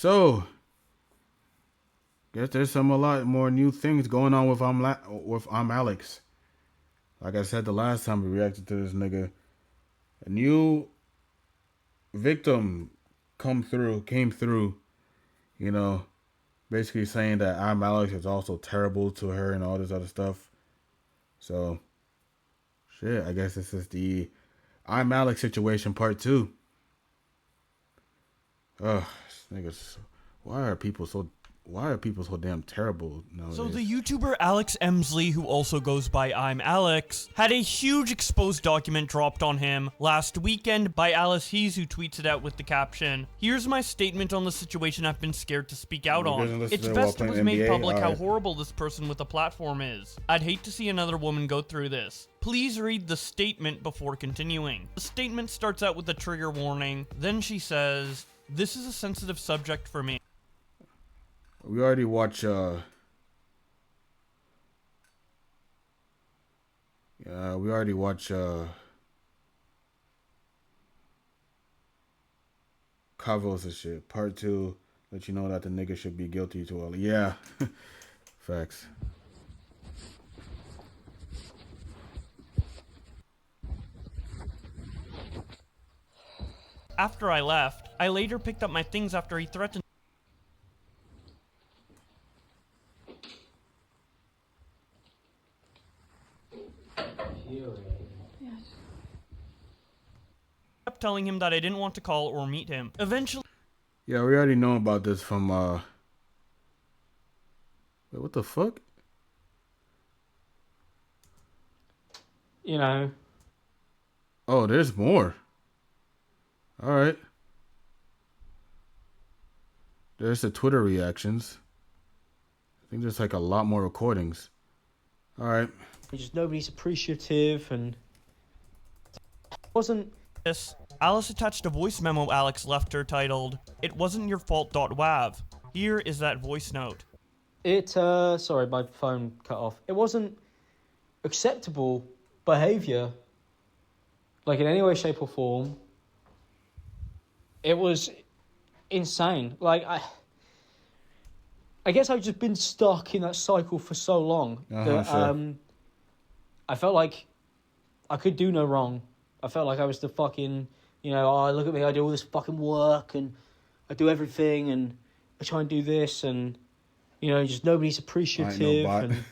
So, guess there's a lot more new things going on with Alex. Like I said the last time we reacted to this nigga, a new victim came through, you know, basically saying that ImAllexx is also terrible to her and all this other stuff. So, shit, I guess this is the ImAllexx Situation Part 2. Ugh, niggas, why are people so damn terrible nowadays? So the YouTuber Alex Emsley, who also goes by ImAllexx, had a huge exposed document dropped on him last weekend by Alice Hees, who tweets it out with the caption, "Here's my statement on the situation I've been scared to speak out on. It's best it was made public how horrible this person with a platform is. I'd hate to see another woman go through this. Please read the statement before continuing." The statement starts out with a trigger warning, then she says, "This is a sensitive subject for me." We already watched, we already watched, Cavos and shit. Part 2, let you know that the nigga should be guilty to all. Yeah. Facts. After I left, I later picked up my things after he threatened kept telling him that I didn't want to call or meet him. Eventually, yeah, we already know about this from, wait, what the fuck? You know. Oh, there's more. Alright. There's the Twitter reactions. I think there's like a lot more recordings. Alright. Just nobody's appreciative and wasn't this, Alice attached a voice memo Alex left her titled, "It wasn't your fault.wav. Here is that voice note." Sorry, my phone cut off. It wasn't acceptable behavior, like in any way, shape or form. It was insane. Like, I guess I've just been stuck in that cycle for so long that sure. I felt like I could do no wrong. I felt like I was the fucking, oh, look at me, I do all this fucking work and I do everything and I try and do this and, just nobody's appreciative. And,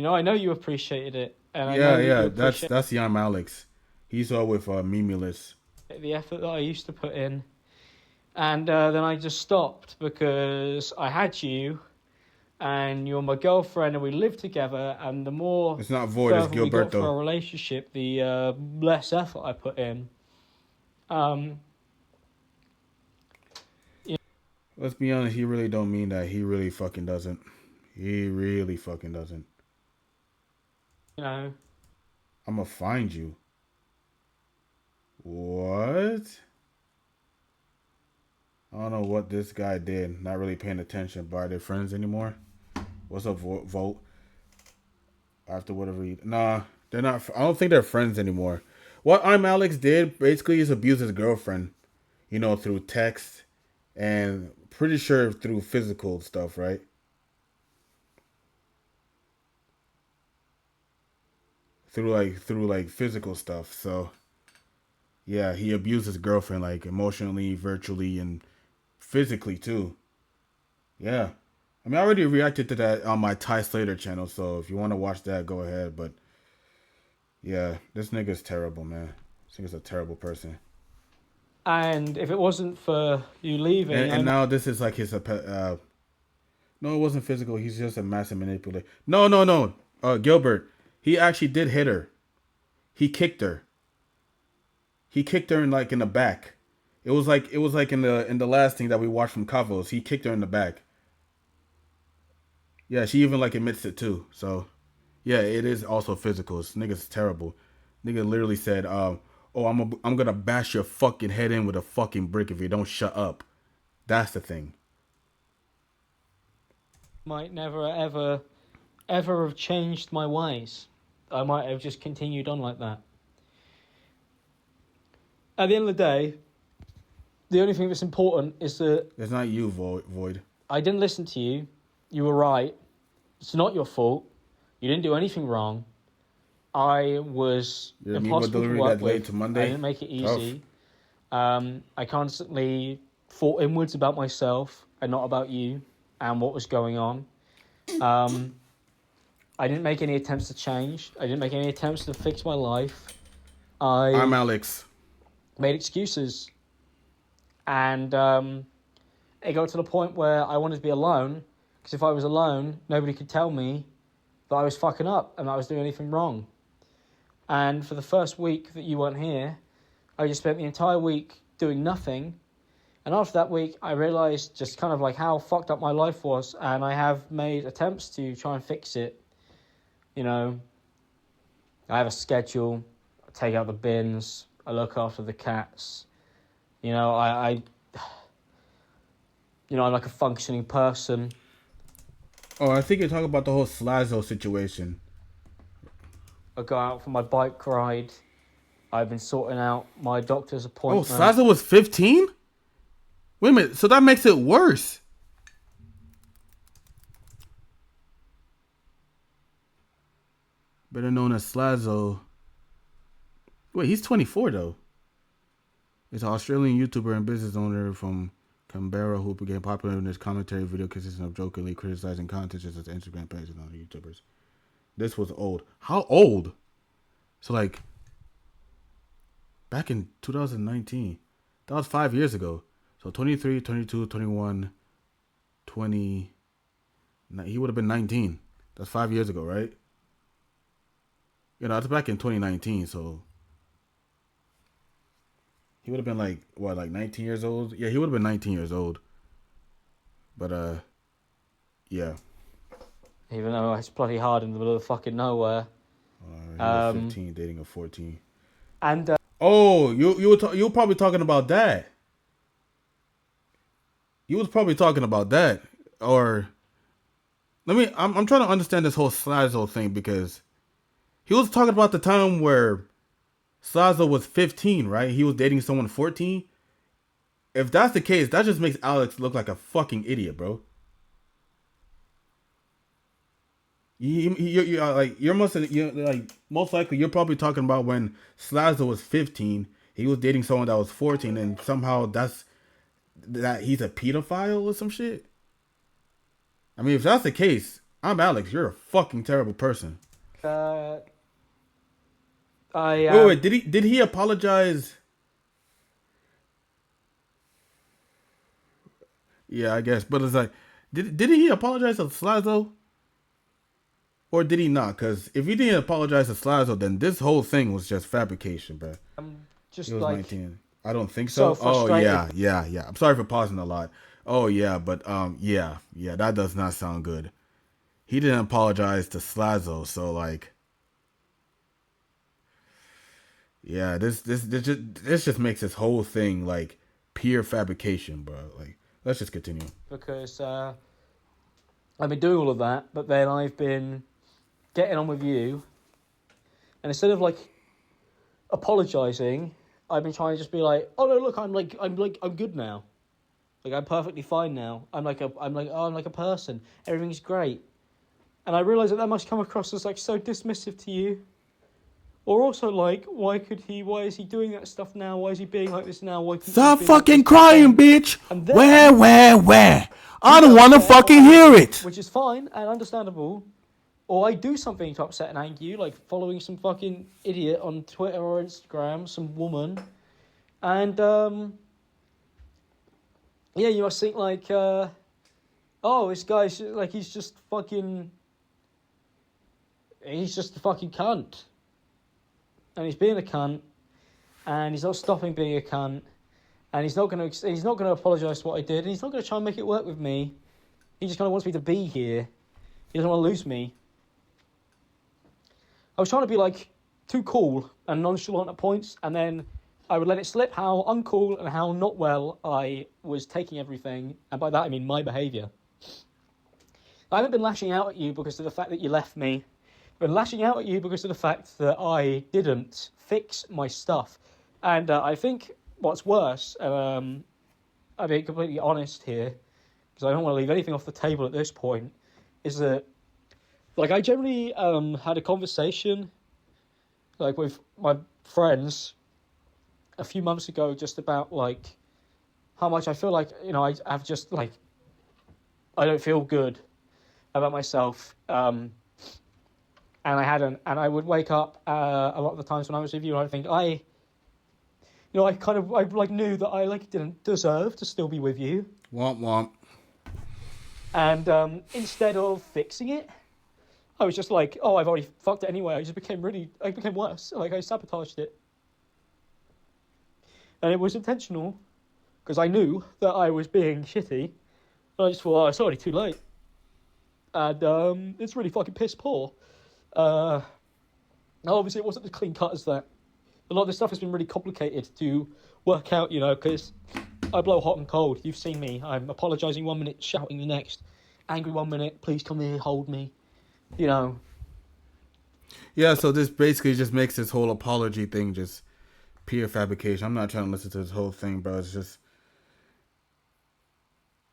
I know you appreciated it. And that's the ImAllexx. He's all with Memeulous. The effort that I used to put in. And then I just stopped because I had you and you're my girlfriend and we live together, and the more it's not Void, it's Gilberto. We got for our relationship, the less effort I put in. Let's be honest, he really don't mean that. He really fucking doesn't. He really fucking doesn't. I'm gonna find you. What? I don't know what this guy did. Not really paying attention. But are they friends anymore? What's up, Vote? After whatever you... Nah, they're not... I don't think they're friends anymore. What ImAllexx did, basically, is abuse his girlfriend. Through text. And pretty sure through physical stuff, right? Through physical stuff, so... Yeah, he abused his girlfriend, like, emotionally, virtually, and physically, too. Yeah. I mean, I already reacted to that on my Ty Slater channel, so if you want to watch that, go ahead. But, yeah, this nigga's terrible, man. This nigga's a terrible person. And if it wasn't for you leaving... And now this is like his... no, it wasn't physical. He's just a massive manipulator. No. Gilbert, he actually did hit her. He kicked her. He kicked her in the back. It was like in the last thing that we watched from Cavos. He kicked her in the back. Yeah, she even admits it too. So, yeah, it is also physical. This nigga's terrible. Nigga literally said, "Oh, I'm gonna bash your fucking head in with a fucking brick if you don't shut up." That's the thing. Might never ever have changed my ways. I might have just continued on like that. At the end of the day, the only thing that's important is that It's not you, Void. I didn't listen to you. You were right. It's not your fault. You didn't do anything wrong. I was Your meatball impossible to delivery work got late with. to Monday. I didn't make it Tough. easy. I constantly thought inwards about myself and not about you and what was going on. I didn't make any attempts to change. I didn't make any attempts to fix my life. I'm I Alex. made excuses. And it got to the point where I wanted to be alone, because if I was alone, nobody could tell me that I was fucking up and that I was doing anything wrong. And for the first week that you weren't here, I just spent the entire week doing nothing. And after that week, I realised just kind of like how fucked up my life was, and I have made attempts to try and fix it. You know, I have a schedule, I take out the bins, I look after the cats. You know, I'm like a functioning person. Oh, I think you're talking about the whole Slazo situation. I go out for my bike ride. I've been sorting out my doctor's Oh, appointment. Slazo was 15? Wait a minute, so that makes it worse. Better known as Slazo. Wait, he's 24 though. He's an Australian YouTuber and business owner from Canberra who became popular in his commentary video consisting of jokingly criticizing content such as Instagram pages and other YouTubers. This was old. How old? So like back in 2019. That was 5 years ago. So 23, 22, 21, 20. He would have been 19. That's 5 years ago, right? You know, that's back in 2019, so he would have been like 19 years old? Yeah, he would have been 19 years old. But yeah. Even though it's bloody hard in the middle of fucking nowhere. He was 15 dating a 14. And Oh, you were probably talking about that. You was probably talking about that, or I'm trying to understand this whole Slazo thing because he was talking about the time where Slazo was 15, right? He was dating someone 14. If that's the case, that just makes Alex look like a fucking idiot, bro. Most likely you're probably talking about when Slazo was 15, he was dating someone that was 14, and somehow that he's a pedophile or some shit. I mean, if that's the case, I'm Alex. You're a fucking terrible person. Wait. Did he apologize? Yeah, I guess. But it's like, did he apologize to Slazo? Or did he not? Because if he didn't apologize to Slazo, then this whole thing was just fabrication, bro. just He was like 19. I don't think so. So Yeah. I'm sorry for pausing a lot. Oh yeah, but yeah, that does not sound good. He didn't apologize to Slazo, so like, yeah, this just makes this whole thing like pure fabrication, bro. Like, let's just continue. Because I've been doing all of that, but then I've been getting on with you, and instead of like apologizing, I've been trying to just be like, oh no, look, I'm good now, like I'm perfectly fine now. I'm like a person. Everything's great, and I realize that must come across as like so dismissive to you, or also like why is he doing that stuff now? Why is he being like this now? Why couldn't he Stop be fucking like this crying, before? bitch. And then, Where? I don't want to fucking hear it. which is fine and understandable. Or I do something to upset and anger you, like following some fucking idiot on Twitter or Instagram, some woman. And, yeah, you must think like, this guy's, like, he's just a fucking cunt. And he's being a cunt, and he's not stopping being a cunt, and he's not gonna apologise for what I did, and he's not gonna try and make it work with me. He just kind of wants me to be here. He doesn't want to lose me. I was trying to be like too cool and nonchalant at points, and then I would let it slip how uncool and how not well I was taking everything, and by that I mean my behaviour. I haven't been lashing out at you because of the fact that you left me. I've been lashing out at you because of the fact that I didn't fix my stuff. And I think what's worse, I'm being completely honest here, because I don't want to leave anything off the table at this point, is that, like, I generally had a conversation, like, with my friends a few months ago just about, like, how much I feel like, I've just, like, I don't feel good about myself. And I would wake up a lot of the times when I was with you, and I'd think, I like knew that I like didn't deserve to still be with you. Womp womp. And instead of fixing it, I was just like, oh, I've already fucked it anyway. I became worse. Like, I sabotaged it. And it was intentional, because I knew that I was being shitty. And I just thought, oh, it's already too late. And it's really fucking piss poor. Obviously, it wasn't as clean cut as that. A lot of this stuff has been really complicated to work out, because I blow hot and cold. You've seen me. I'm apologising 1 minute, shouting the next. Angry 1 minute, please come here, hold me. Yeah, so this basically just makes this whole apology thing just pure fabrication. I'm not trying to listen to this whole thing, bro. It's just,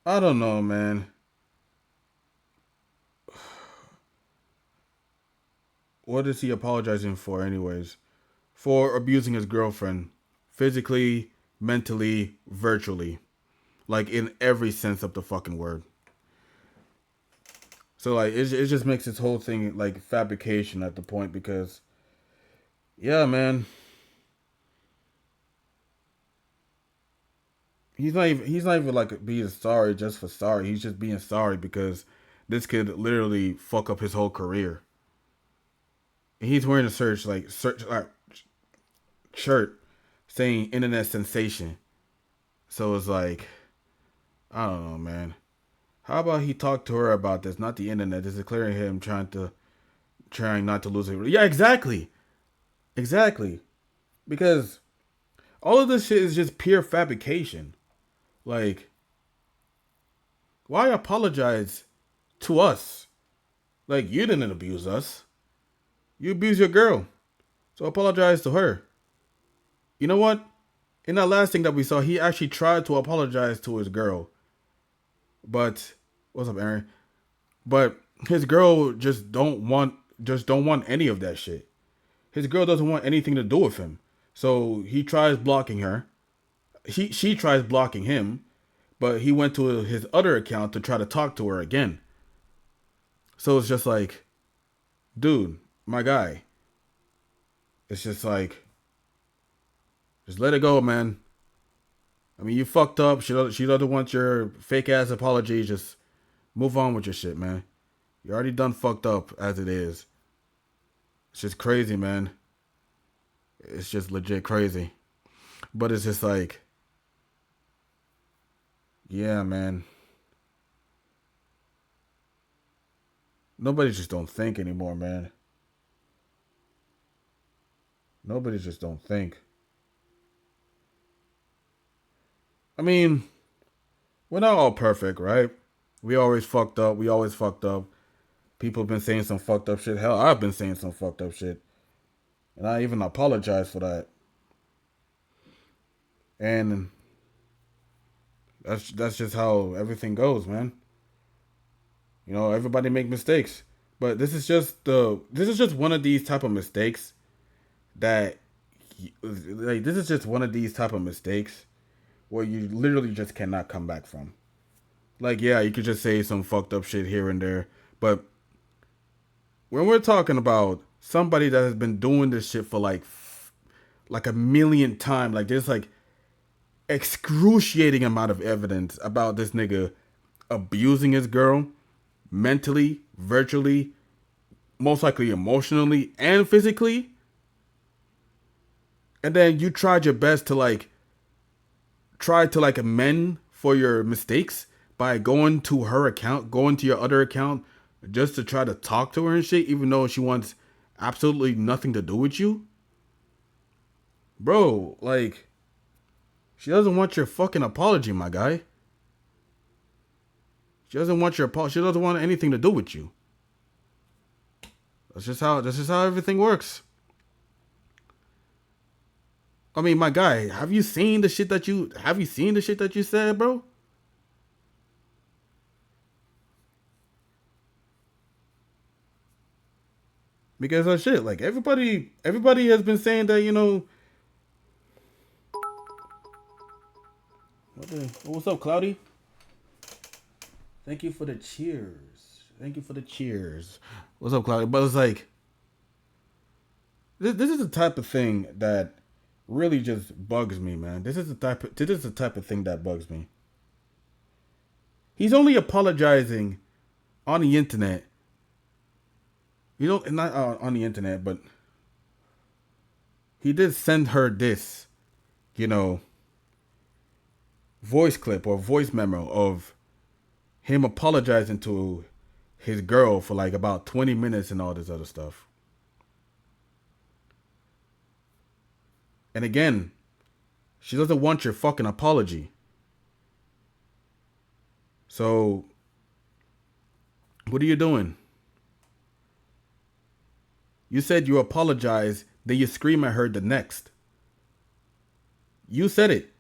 I don't know, man. What is he apologizing for anyways? For abusing his girlfriend. Physically, mentally, virtually. Like, in every sense of the fucking word. So, like, it just makes this whole thing, like, fabrication at the point because, yeah, man. He's not even, like, being sorry just for sorry. He's just being sorry because this could literally fuck up his whole career. And he's wearing a shirt saying internet sensation. So it's like, I don't know, man. How about he talk to her about this, not the internet? This is clearly him trying not to lose it. Yeah, exactly. Because all of this shit is just pure fabrication. Like, why apologize to us? Like, you didn't abuse us. You abused your girl. So apologize to her. You know what? In that last thing that we saw, he actually tried to apologize to his girl. But what's up, Aaron? But his girl just don't want any of that shit. His girl doesn't want anything to do with him. So he tries blocking her. She tries blocking him, but he went to his other account to try to talk to her again. So it's just like, dude, my guy. It's just like, just let it go, man. I mean, you fucked up. She doesn't want your fake ass apology. Just move on with your shit, man. You already done fucked up as it is. It's just crazy, man. It's just legit crazy. But it's just like, yeah, man. Nobody just don't think anymore, man. Nobody just don't think. I mean, we're not all perfect, right? We always fucked up. People have been saying some fucked up shit. Hell, I've been saying some fucked up shit. And I even apologize for that. And that's just how everything goes, man. Everybody make mistakes. But this is just one of these type of mistakes that, like, this is just one of these type of mistakes where you literally just cannot come back from. Like, yeah, you could just say some fucked up shit here and there, but when we're talking about somebody that has been doing this shit for like a million times, like, there's like excruciating amount of evidence about this nigga abusing his girl mentally, virtually, most likely emotionally and physically. And then you tried your best to amend for your mistakes by going to her account, going to your other account just to try to talk to her and shit, even though she wants absolutely nothing to do with you. Bro, like, she doesn't want your fucking apology, my guy. She doesn't want your apology. She doesn't want anything to do with you. That's just how everything works. I mean, my guy, have you seen the shit that you said, bro? Because of shit, like everybody has been saying that, what's up, Cloudy? Thank you for the cheers. What's up, Cloudy? But it's like, this is the type of thing that really just bugs me, man. This is the type of thing that bugs me. He's only apologizing on the internet. Not on the internet, but he did send her this, voice clip or voice memo of him apologizing to his girl for like about 20 minutes and all this other stuff. And again, she doesn't want your fucking apology. So, what are you doing? You said you apologize, then you scream at her the next. You said it.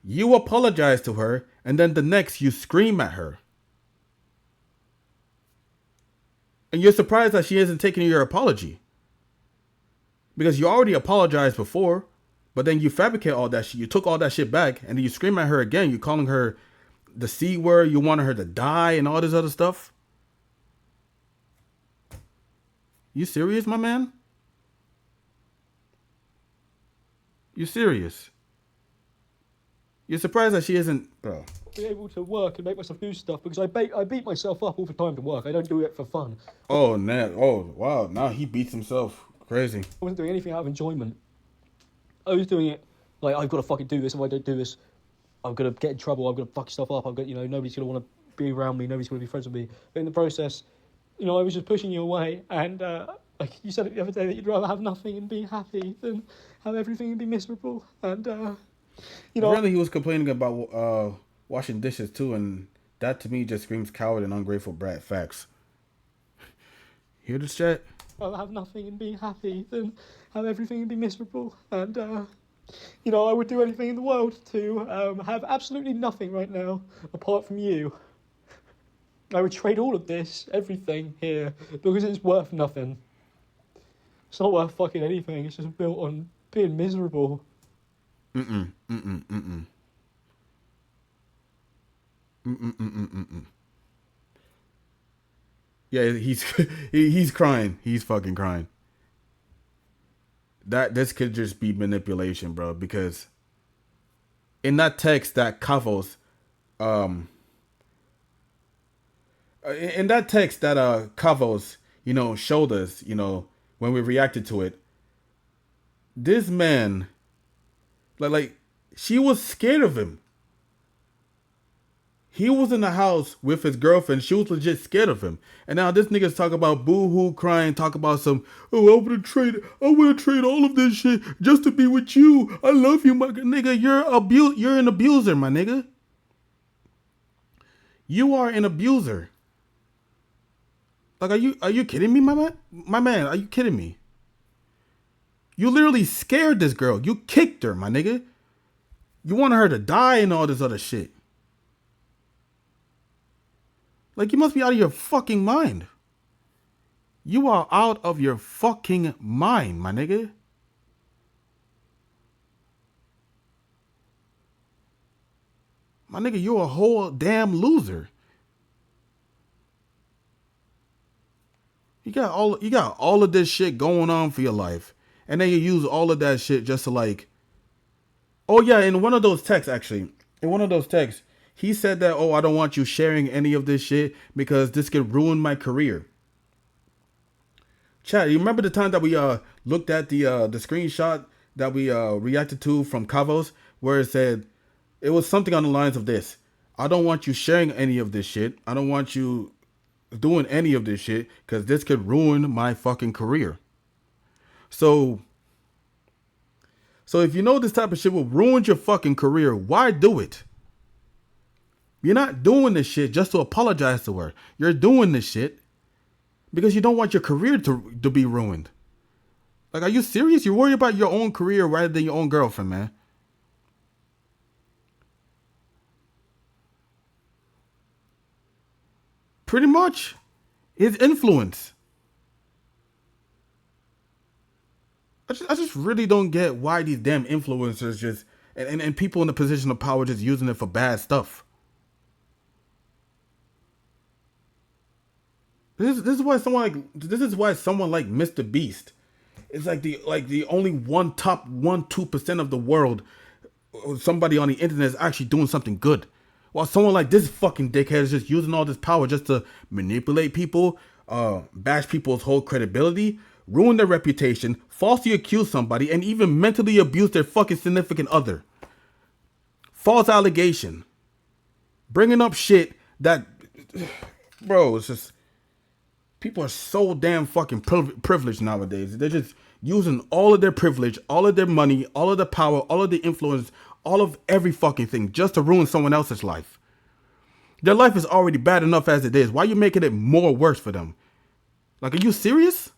You apologize to her, and then the next you scream at her. And you're surprised that she isn't taking your apology. Because you already apologized before, but then you fabricate all that shit. You took all that shit back, and then you scream at her again. You're calling her the C word. You wanted her to die and all this other stuff. You serious, my man? You serious? You're surprised that she isn't, bro. Be able to work and make myself do stuff because I beat myself up all the time to work. I don't do it for fun. Oh, man. Oh, wow. Now he beats himself. Crazy. I wasn't doing anything out of enjoyment. I was doing it like, I've got to fucking do this. If I don't do this, I'm going to get in trouble. I'm going to fuck stuff up. I've got, nobody's going to want to be around me. Nobody's going to be friends with me. But in the process, I was just pushing you away. And like you said it the other day that you'd rather have nothing and be happy than have everything and be miserable. And, Apparently he was complaining about washing dishes too. And that to me just screams coward and ungrateful brat. Facts. Hear this chat? I'll have nothing and be happy than have everything and be miserable. And, I would do anything in the world to have absolutely nothing right now apart from you. I would trade all of this, everything here, because it's worth nothing. It's not worth fucking anything. It's just built on being miserable. Yeah, he's crying. He's fucking crying. This could just be manipulation, bro. Because in that text that Kavos, showed us, when we reacted to it, this man, like she was scared of him. He was in the house with his girlfriend. She was legit scared of him. And now this nigga's talking about boo-hoo crying, talk about some, I want to trade all of this shit just to be with you. I love you, my nigga. You're an abuser, my nigga. You are an abuser. Like, are you kidding me, my man? My man, are you kidding me? You literally scared this girl. You kicked her, my nigga. You wanted her to die and all this other shit. Like, you must be out of your fucking mind. You are out of your fucking mind, my nigga. My nigga, you're a whole damn loser. You got all of this shit going on for your life. And then you use all of that shit just to like... Oh yeah, in one of those texts, he said that, I don't want you sharing any of this shit because this could ruin my career. Chat, you remember the time that we looked at the screenshot that we reacted to from Kavos, where it said, it was something on the lines of this: I don't want you sharing any of this shit. I don't want you doing any of this shit because this could ruin my fucking career. So if you know this type of shit will ruin your fucking career, why do it? You're not doing this shit just to apologize to her. You're doing this shit because you don't want your career to be ruined. Like, are you serious? You worry about your own career rather than your own girlfriend, man. Pretty much. His influence. I just really don't get why these damn influencers just and people in the position of power just using it for bad stuff. This is why someone like Mr. Beast is like the only 2% of the world, somebody on the internet is actually doing something good. While someone like this fucking dickhead is just using all this power just to manipulate people, bash people's whole credibility, ruin their reputation, falsely accuse somebody, and even mentally abuse their fucking significant other. False allegation. Bringing up shit that, bro, it's just, people are so damn fucking privileged nowadays. They're just using all of their privilege, all of their money, all of the power, all of the influence, all of every fucking thing just to ruin someone else's life. Their life is already bad enough as it is. Why are you making it more worse for them? Like, are you serious?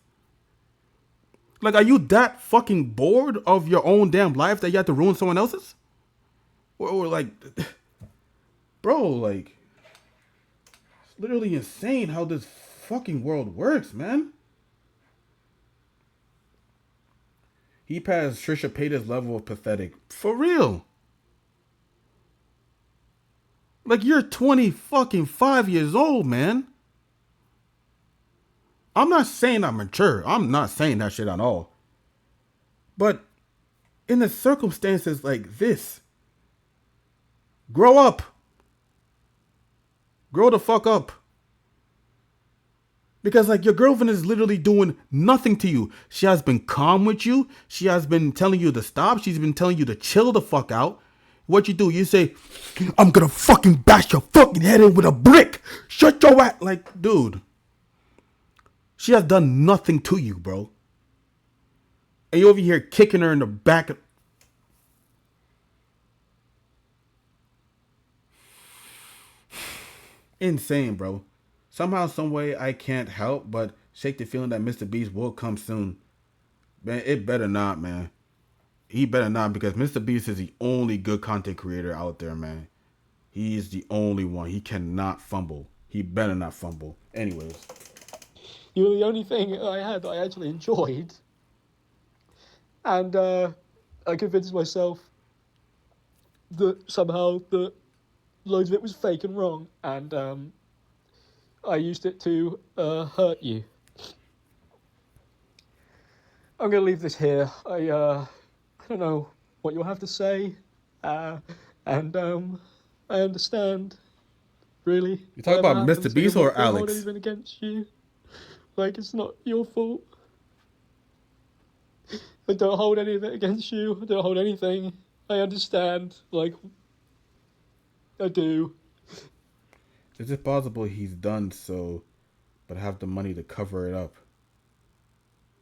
Like, are you that fucking bored of your own damn life that you have to ruin someone else's? Or like, bro, like, it's literally insane how this fucking world works, man. He passed Trisha Paytas' level of pathetic. For real. Like, you're 20 fucking 5 years old, man. I'm not saying I'm mature. I'm not saying that shit at all. But in the circumstances like this, grow up. Grow the fuck up. Because, like, your girlfriend is literally doing nothing to you. She has been calm with you. She has been telling you to stop. She's been telling you to chill the fuck out. What you do, you say, I'm gonna fucking bash your fucking head in with a brick. Shut your ass. Like, dude. She has done nothing to you, bro. And you over here kicking her in the back. Insane, bro. Somehow, some way, I can't help but shake the feeling that Mr. Beast will come soon. Man, it better not, man. He better not, because Mr. Beast is the only good content creator out there, man. He is the only one. He cannot fumble. He better not fumble. Anyways. You were the only thing I had that I actually enjoyed. And I convinced myself that somehow that loads of it was fake and wrong. And I used it to hurt you. I'm going to leave this here. I don't know what you'll have to say. And I understand, really. You talk about Mr. Beast or I don't hold Alex? anything against you. Like, it's not your fault. I don't hold any of it against you. I don't hold anything. I understand. Like, I do. Is it possible he's done so, but have the money to cover it up?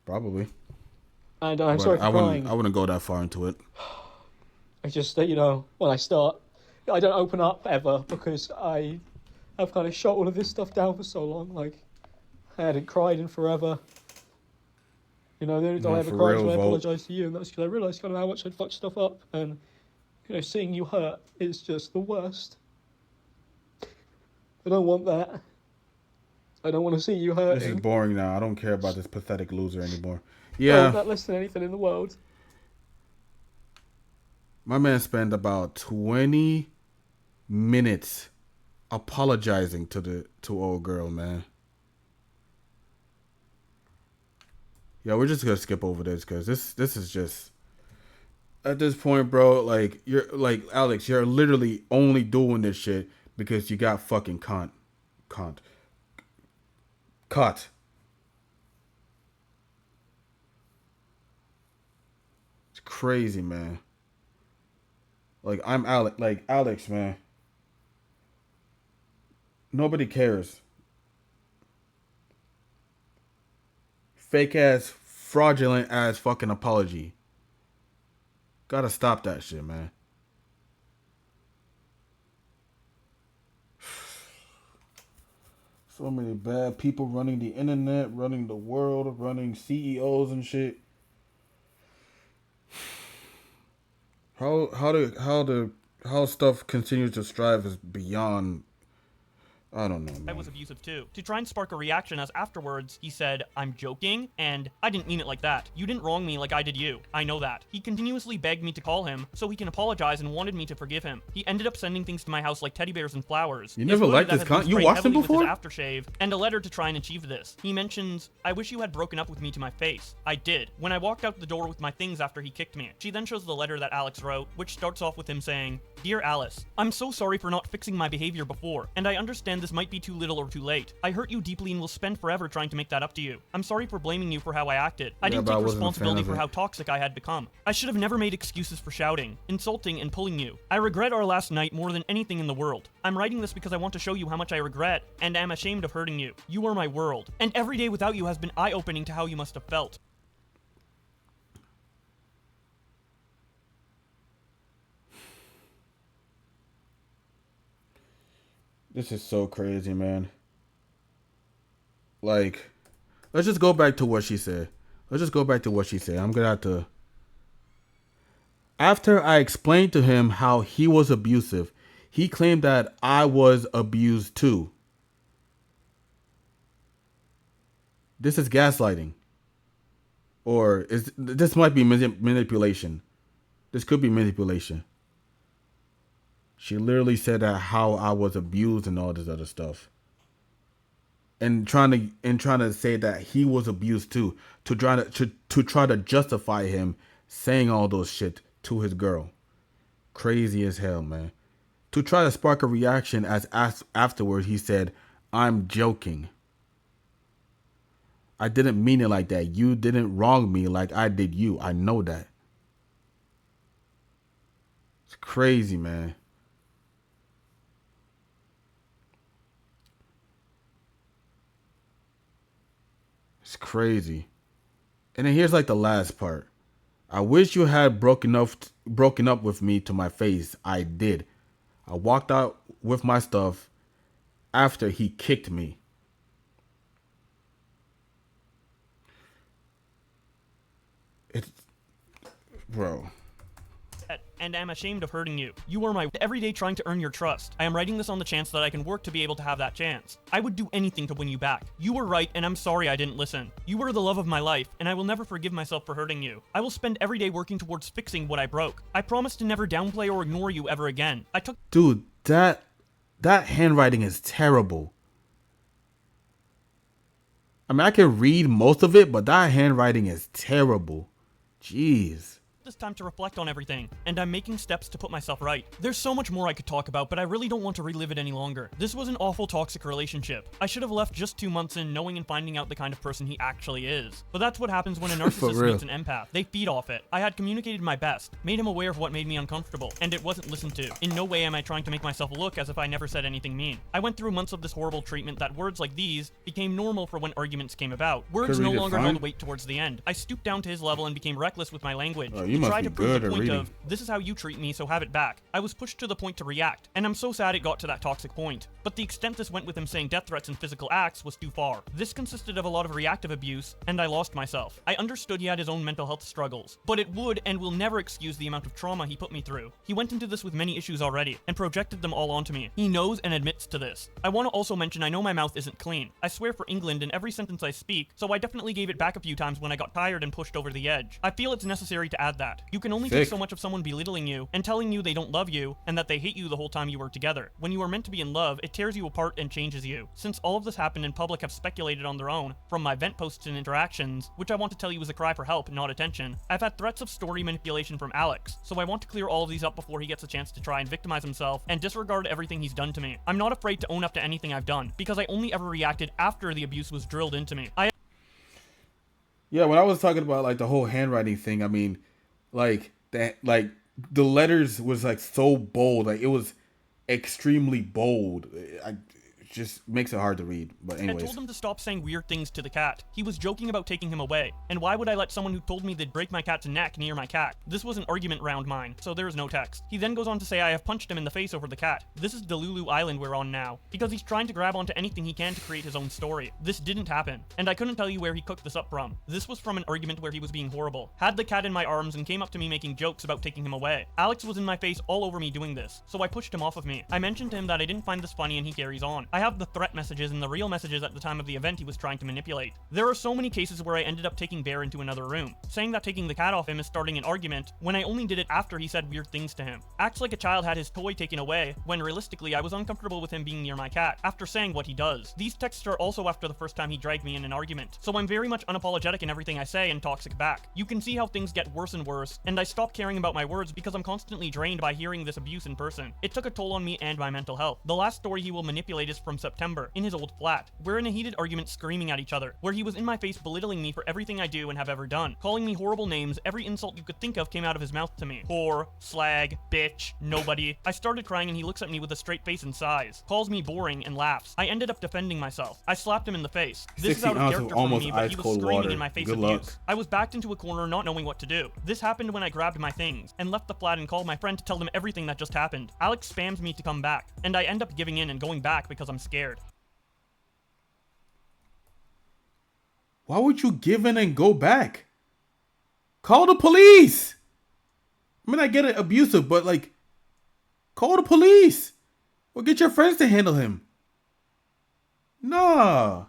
Probably. And I'm But sorry for crying. I wouldn't go that far into it. I just, when I start, I don't open up ever because I have kind of shut all of this stuff down for so long. Like, I hadn't cried in forever. The only time I ever cried was when I apologised to you, and that's because I realised kind of how much I'd fucked stuff up. And, seeing you hurt is just the worst. I don't want that. I don't want to see you hurting. This is boring now. I don't care about this pathetic loser anymore. Yeah. Yeah. Not less than anything in the world. My man spent about 20 minutes apologizing to old girl, man. Yeah, we're just gonna skip over this because this is just, at this point, bro. Like, you're like, Alex, you're literally only doing this shit because you got fucking caught. It's crazy, man. Like, I'm Alex. Like, Alex, man. Nobody cares. Fake ass, fraudulent ass fucking apology. Gotta stop that shit, man. So many bad people running the internet, running the world, running CEOs and shit. how stuff continues to strive is beyond. I don't know, I man. was abusive too. To try and spark a reaction, as afterwards he said, "I'm joking," and "I didn't mean it like that. You didn't wrong me like I did you. I know that." He continuously begged me to call him so he can apologize and wanted me to forgive him. He ended up sending things to my house like teddy bears and flowers. You never liked this content. You watched him before? With his aftershave and a letter to try and achieve this. He mentions, "I wish you had broken up with me" to my face. I did. When I walked out the door with my things after he kicked me. She then shows the letter that Alex wrote, which starts off with him saying, "Dear Alice, I'm so sorry for not fixing my behavior before, and I understand this might be too little or too late. I hurt you deeply and will spend forever trying to make that up to you. I'm sorry for blaming you for how I acted. I didn't take responsibility for how toxic I had become. I should have never made excuses for shouting, insulting, and pulling you. I regret our last night more than anything in the world. I'm writing this because I want to show you how much I regret and am ashamed of hurting you. You are my world, and every day without you has been eye-opening to how you must have felt." This is so crazy, man. Like, let's just go back to what she said. I'm gonna have to. After I explained to him how he was abusive, he claimed that I was abused too. This is gaslighting. Or this might be manipulation. This could be manipulation. She literally said that how I was abused and all this other stuff. And trying to say that he was abused too, to try to justify him saying all those shit to his girl. Crazy as hell, man. To try to spark a reaction, as afterwards he said, "I'm joking. I didn't mean it like that. You didn't wrong me like I did you. I know that." It's crazy, man. It's crazy. And then here's like the last part. "I wish you had broken up with me to my face. I did. I walked out with my stuff after he kicked me." It's, bro. "And am ashamed of hurting you. You are my every day trying to earn your trust. I am writing this on the chance that I can work to be able to have that chance. I would do anything to win you back. You were right, and I'm sorry I didn't listen. You were the love of my life, and I will never forgive myself for hurting you. I will spend every day working towards fixing what I broke. I promise to never downplay or ignore you ever again. I took..." Dude, that handwriting is terrible. I mean, I can read most of it, but that handwriting is terrible. Jeez. "This time to reflect on everything, and I'm making steps to put myself right. There's so much more I could talk about, but I really don't want to relive it any longer. This was an awful toxic relationship. I should have left just 2 months in, knowing and finding out the kind of person he actually is. But that's what happens when a narcissist meets an empath. They feed off it. I had communicated my best, made him aware of what made me uncomfortable, and it wasn't listened to. In no way am I trying to make myself look as if I never said anything mean. I went through months of this horrible treatment that words like these became normal for when arguments came about. Words no longer held weight towards the end. I stooped down to his level and became reckless with my language. You must be good at reading. This is how you treat me, so have it back. I was pushed to the point to react, and I'm so sad it got to that toxic point. But the extent this went with him saying death threats and physical acts was too far. This consisted of a lot of reactive abuse, and I lost myself. I understood he had his own mental health struggles, but it would and will never excuse the amount of trauma he put me through. He went into this with many issues already, and projected them all onto me. He knows and admits to this. I want to also mention I know my mouth isn't clean. I swear for England in every sentence I speak, so I definitely gave it back a few times when I got tired and pushed over the edge. I feel it's necessary to add that. You can only take so much of someone belittling you and telling you they don't love you and that they hate you the whole time you were together. When you are meant to be in love, it tears you apart and changes you. Since all of this happened and public have speculated on their own from my vent posts and interactions, which I want to tell you is a cry for help, not attention, I've had threats of story manipulation from Alex, so I want to clear all of these up before he gets a chance to try and victimize himself and disregard everything he's done to me. I'm not afraid to own up to anything I've done, because I only ever reacted after the abuse was drilled into me. Yeah, when I was talking about like the whole handwriting thing, I mean, like that, like the letters was like so bold, like it was extremely bold. just makes it hard to read. But I anyways, told him to stop saying weird things to the cat. He was joking about taking him away. And why would I let someone who told me they'd break my cat's neck near my cat? This was an argument round mine, so there is no text. He then goes on to say I have punched him in the face over the cat. This is Delulu Island we're on now, because he's trying to grab onto anything he can to create his own story. This didn't happen, and I couldn't tell you where he cooked this up from. This was from an argument where he was being horrible, had the cat in my arms and came up to me making jokes about taking him away. Alex was in my face all over me doing this, so I pushed him off of me. I mentioned to him that I didn't find this funny and he carries on. I have the threat messages and the real messages at the time of the event he was trying to manipulate. There are so many cases where I ended up taking Bear into another room, saying that taking the cat off him is starting an argument when I only did it after he said weird things to him. Acts like a child had his toy taken away, when realistically I was uncomfortable with him being near my cat, after saying what he does. These texts are also after the first time he dragged me in an argument, so I'm very much unapologetic in everything I say and toxic back. You can see how things get worse and worse, and I stopped caring about my words because I'm constantly drained by hearing this abuse in person. It took a toll on me and my mental health. The last story he will manipulate is from September, in his old flat. We're in a heated argument screaming at each other, where he was in my face belittling me for everything I do and have ever done, calling me horrible names. Every insult you could think of came out of his mouth to me. Whore, slag, bitch, nobody. I started crying and he looks at me with a straight face and sighs, calls me boring and laughs. I ended up defending myself. I slapped him in the face. This is out of character for me, but he was screaming in my face abuse. I was backed into a corner not knowing what to do. This happened when I grabbed my things and left the flat and called my friend to tell them everything that just happened. Alex spams me to come back, and I end up giving in and going back because I'm scared. why would you give in and go back? Call the police. I mean, I get it, abusive, but like, call the police or get your friends to handle him. Nah.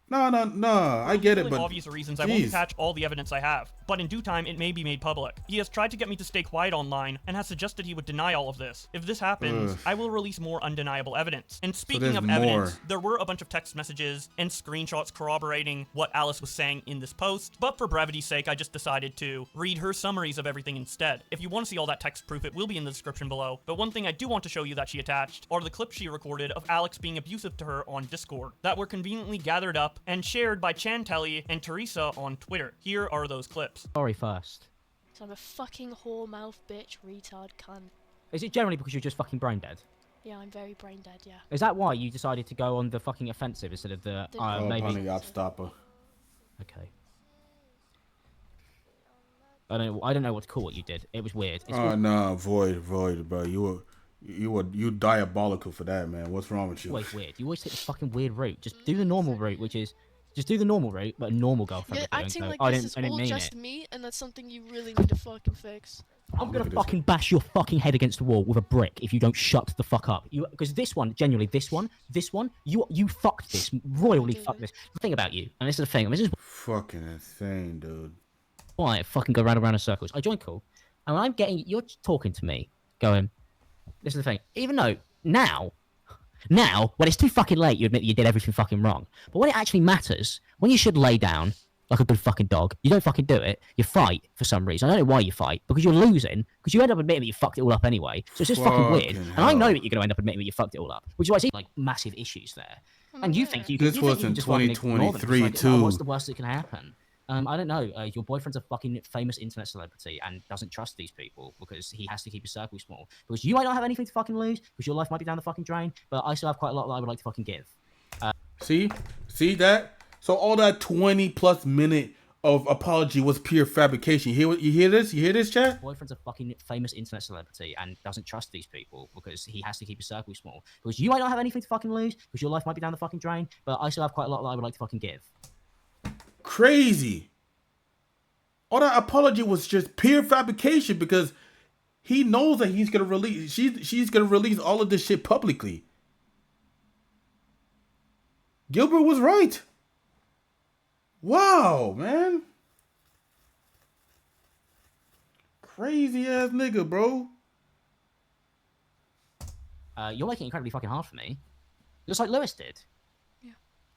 No. I get it, but obvious reasons I won't attach all the evidence I have, but in due time it may be made public. He has tried to get me to stay quiet online and has suggested he would deny all of this. If this happens, I will release more undeniable evidence. And speaking of evidence, there were a bunch of text messages and screenshots corroborating what Alice was saying in this post, but for brevity's sake, I just decided to read her summaries of everything instead. If you want to see all that text proof, it will be in the description below, but one thing I do want to show you that she attached are the clips she recorded of Alex being abusive to her on Discord that were conveniently gathered up and shared by Chantelli and Teresa on Twitter. Here are those clips. Sorry first. So I'm a fucking whore mouth bitch retard cunt. Is it generally because you're just fucking brain dead? Yeah, I'm very brain dead, yeah. Is that why you decided to go on the fucking offensive instead of the maybe? Stopper. Okay. I don't know what to call what you did. It was weird. Nah, void, bro. You diabolical for that, man. What's wrong with you? Always weird. You always take the fucking weird route. Just do the normal route, which is just do the normal route, but a normal girlfriend. You're acting like this is all just me, and that's something you really need to fucking fix. I'm gonna fucking bash your fucking head against the wall with a brick if you don't shut the fuck up. Because this one, genuinely, this one, you fucked this, royally fucked this. The thing about you, and this is the thing, this is fucking insane, dude. Why I fucking go round and round in circles. I join call, and when I'm getting, you're talking to me, going, this is the thing. Even though now, when it's too fucking late, you admit you did everything fucking wrong. But when it actually matters, when you should lay down like a good fucking dog, you don't fucking do it. You fight for some reason. I don't know why you fight, because you're losing, because you end up admitting that you fucked it all up anyway. So it's just fucking weird. And I know that you're going to end up admitting that you fucked it all up, which is why I see like massive issues there. And you think you can, this was in 2023 too. Oh, what's the worst that can happen? I don't know. Your boyfriend's a fucking famous internet celebrity and doesn't trust these people because he has to keep his circle small. Because you might not have anything to fucking lose, because your life might be down the fucking drain, but I still have quite a lot that I would like to fucking give. See that? So all that 20+ minute of apology was pure fabrication. You hear this? You hear this, chat? Boyfriend's a fucking famous internet celebrity and doesn't trust these people because he has to keep his circle small. Because you might not have anything to fucking lose, because your life might be down the fucking drain, but I still have quite a lot that I would like to fucking give. Crazy. All that apology was just pure fabrication because he knows that he's gonna release. She's gonna release all of this shit publicly. Gilbert was right. Wow, man. Crazy ass nigga, bro. You're making it incredibly fucking hard for me. Just like Lewis did.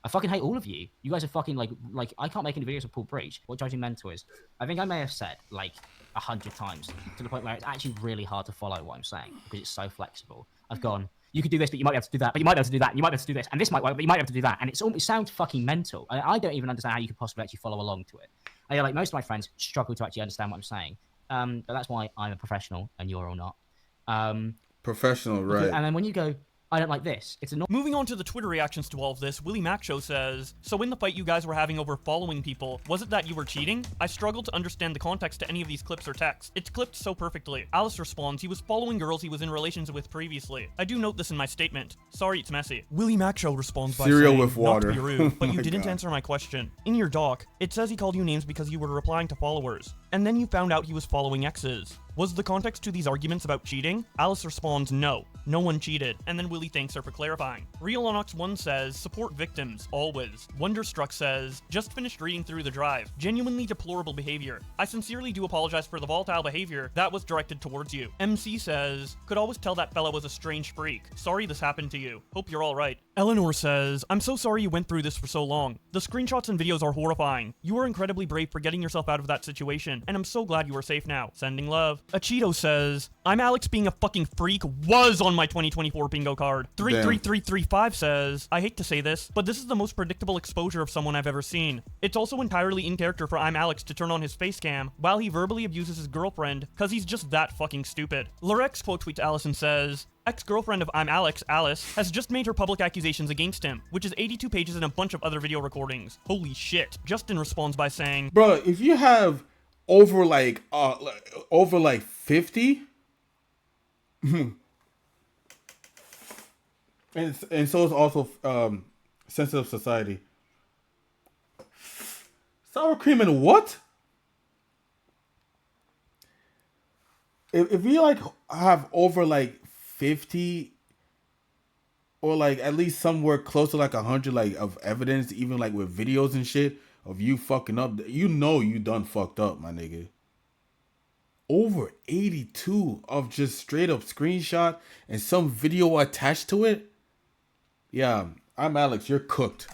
I fucking hate all of you. You guys are fucking like I can't make any videos of Paul Breach. What judging mental is. I think I may have said like 100 times to the point where it's actually really hard to follow what I'm saying because it's so flexible. I've gone, you could do this, but you might be able to do that, but you might be able to do that, and you might be able to do this, and this might work, but you might be able to do that. And it sounds fucking mental. I don't even understand how you could possibly actually follow along to it. Like most of my friends struggle to actually understand what I'm saying. But that's why I'm a professional and you're all not. Professional, right? And then when you go, I don't like this. It's annoying. Moving on to the Twitter reactions to all of this, Willie Macho says, so in the fight you guys were having over following people, was it that you were cheating? I struggle to understand the context to any of these clips or texts. It's clipped so perfectly. Alice responds, he was following girls he was in relations with previously. I do note this in my statement. Sorry, it's messy. Willie Macho responds by Cereal saying, with water. not to be rude, but Oh you my didn't God. answer my question. In your doc, it says he called you names because you were replying to followers. And then you found out he was following exes. Was the context to these arguments about cheating? Alice responds, no one cheated, and then Willie thanks her for clarifying. Real Onox1 says, support victims, always. Wonderstruck says, just finished reading through the drive. Genuinely deplorable behavior. I sincerely do apologize for the volatile behavior that was directed towards you. MC says, could always tell that fella was a strange freak. Sorry this happened to you. Hope you're alright. Eleanor says, I'm so sorry you went through this for so long. The screenshots and videos are horrifying. You were incredibly brave for getting yourself out of that situation, and I'm so glad you are safe now. Sending love. Achito says, ImAllexx being a fucking freak was on my 2024 bingo card. 33335 says, I hate to say this, but this is the most predictable exposure of someone I've ever seen. It's also entirely in character for ImAllexx to turn on his face cam while he verbally abuses his girlfriend, cause he's just that fucking stupid. Lorex quote tweets Alice and says, ex-girlfriend of ImAllexx, Alice, has just made her public accusations against him, which is 82 pages and a bunch of other video recordings. Holy shit. Justin responds by saying, Bro, if you have over like 50 and so is also sensitive society. Sour cream and what? If you like have over like 50 or like at least somewhere close to like 100 like of evidence, even like with videos and shit of you fucking up, you know you done fucked up, my nigga. Over 82 of just straight up screenshot and some video attached to it. Yeah, ImAllexx, you're cooked.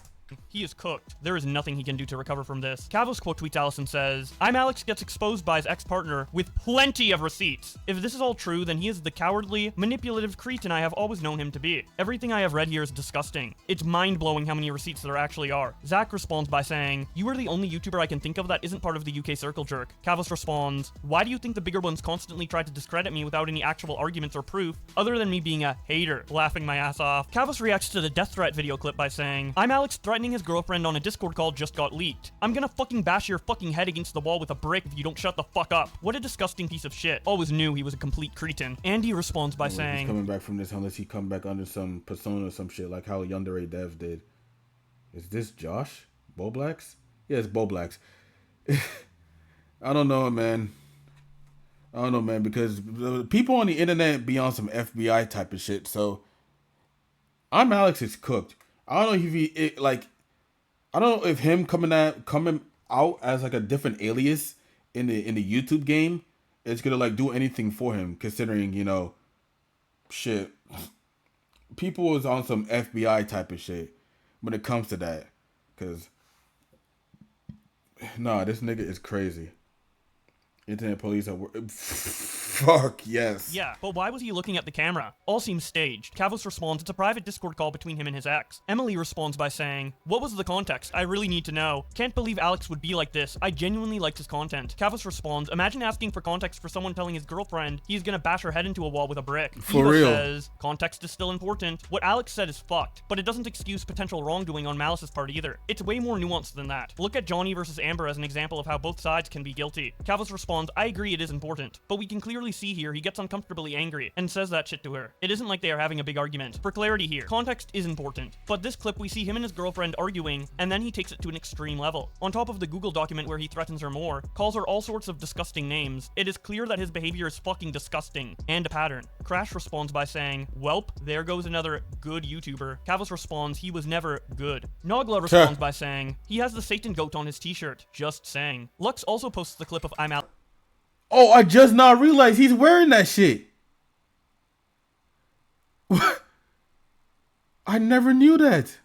he is cooked. There is nothing he can do to recover from this. Cavos quote tweets Alice and says, ImAllexx gets exposed by his ex-partner with plenty of receipts. If this is all true, then he is the cowardly, manipulative cretin I have always known him to be. Everything I have read here is disgusting. It's mind-blowing how many receipts there actually are. Zach responds by saying, you are the only YouTuber I can think of that isn't part of the UK circle jerk. Cavos responds, why do you think the bigger ones constantly try to discredit me without any actual arguments or proof, other than me being a hater, laughing my ass off? Cavos reacts to the death threat video clip by saying, ImAllexx threatening his girlfriend on a Discord call just got leaked. I'm gonna fucking bash your fucking head against the wall with a brick if you don't shut the fuck up. What a disgusting piece of shit. Always knew he was a complete cretin. Andy responds by saying, he's coming back from this unless he come back under some persona or some shit like how Yandere Dev did. Is this Josh? Boblax? Yeah, it's Boblax. I don't know, man. I don't know, man, because the people on the internet be on some FBI type of shit. So ImAllexx is cooked. I don't know if he I don't know if him coming out as like a different alias in the YouTube game is gonna like do anything for him, considering, you know, shit. People is on some FBI type of shit when it comes to that. Cause nah, this nigga is crazy. Internet police are fuck yes. yeah, but why was he looking at the camera? All seems staged. Cavos responds, it's a private Discord call between him and his ex. Emily responds by saying, what was the context? I really need to know. Can't believe Alex would be like this. I genuinely liked his content. Cavos responds, imagine asking for context for someone telling his girlfriend he's gonna bash her head into a wall with a brick. For Eva real. says, context is still important. What Alex said is fucked, but it doesn't excuse potential wrongdoing on Malice's part either. It's way more nuanced than that. Look at Johnny versus Amber as an example of how both sides can be guilty. Cavos responds, I agree it is important, but we can clearly see here he gets uncomfortably angry and says that shit to her. It isn't like they are having a big argument. For clarity here, context is important, but this clip we see him and his girlfriend arguing, and then he takes it to an extreme level. On top of the Google document where he threatens her more, calls her all sorts of disgusting names, it is clear that his behavior is fucking disgusting, and a pattern. Crash responds by saying, welp, there goes another good YouTuber. Cavos responds, he was never good. Nogla responds by saying, he has the Satan goat on his t-shirt. Just saying. Lux also posts the clip of ImAllexx. Oh, I just now realized he's wearing that shit. What? I never knew that.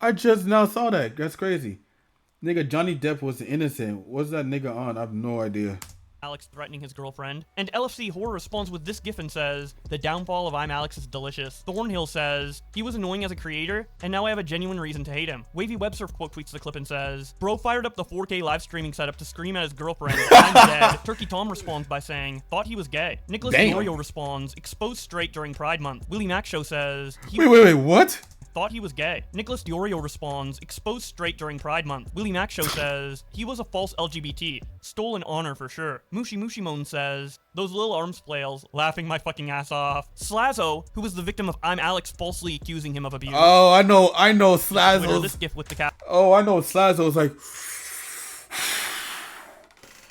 I just now saw that. That's crazy. Nigga, Johnny Depp was innocent. What's that nigga on? I have no idea. Alex threatening his girlfriend. And LFC Horror responds with this gif and says, the downfall of ImAllexx is delicious. Thornhill says, he was annoying as a creator, and now I have a genuine reason to hate him. Wavy Websurf quote tweets the clip and says, bro fired up the 4K live streaming setup to scream at his girlfriend, I'm dead. Turkey Tom responds by saying, thought he was gay. Nicholas Diorio responds, exposed straight during Pride Month. Willie Mac Show says, wait, what? Thought he was gay. Nicholas Diorio responds, exposed straight during Pride Month. Willie Mac Show says, he was a false LGBT. Stolen honor for sure. Mushi Mushimon says, those little arms flails, laughing my fucking ass off. Slazo, who was the victim of ImAllexx falsely accusing him of abuse. Oh, I know Slazo. This gif with the cap. Oh, I know Slazo's like,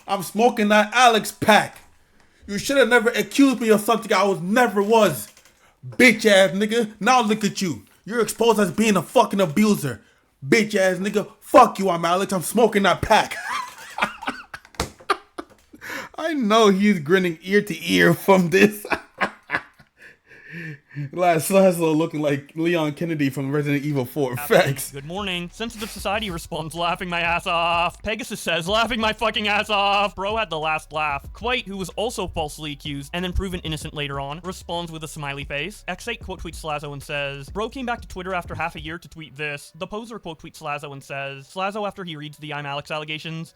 I'm smoking that Alex pack. You should have never accused me of something I never was. Bitch ass nigga. Now look at you. You're exposed as being a fucking abuser. Bitch ass nigga. Fuck you, ImAllexx. I'm smoking that pack. I know he's grinning ear to ear from this. Last Slazo looking like Leon Kennedy from Resident Evil 4. Facts. Good morning. Sensitive Society responds, laughing my ass off. Pegasus says, laughing my fucking ass off. Bro had the last laugh. Quite, who was also falsely accused and then proven innocent later on, responds with a smiley face. X8 quote tweets Slazo and says, bro came back to Twitter after half a year to tweet this. The Poser quote tweets Slazo and says, Slazo after he reads the ImAllexx allegations.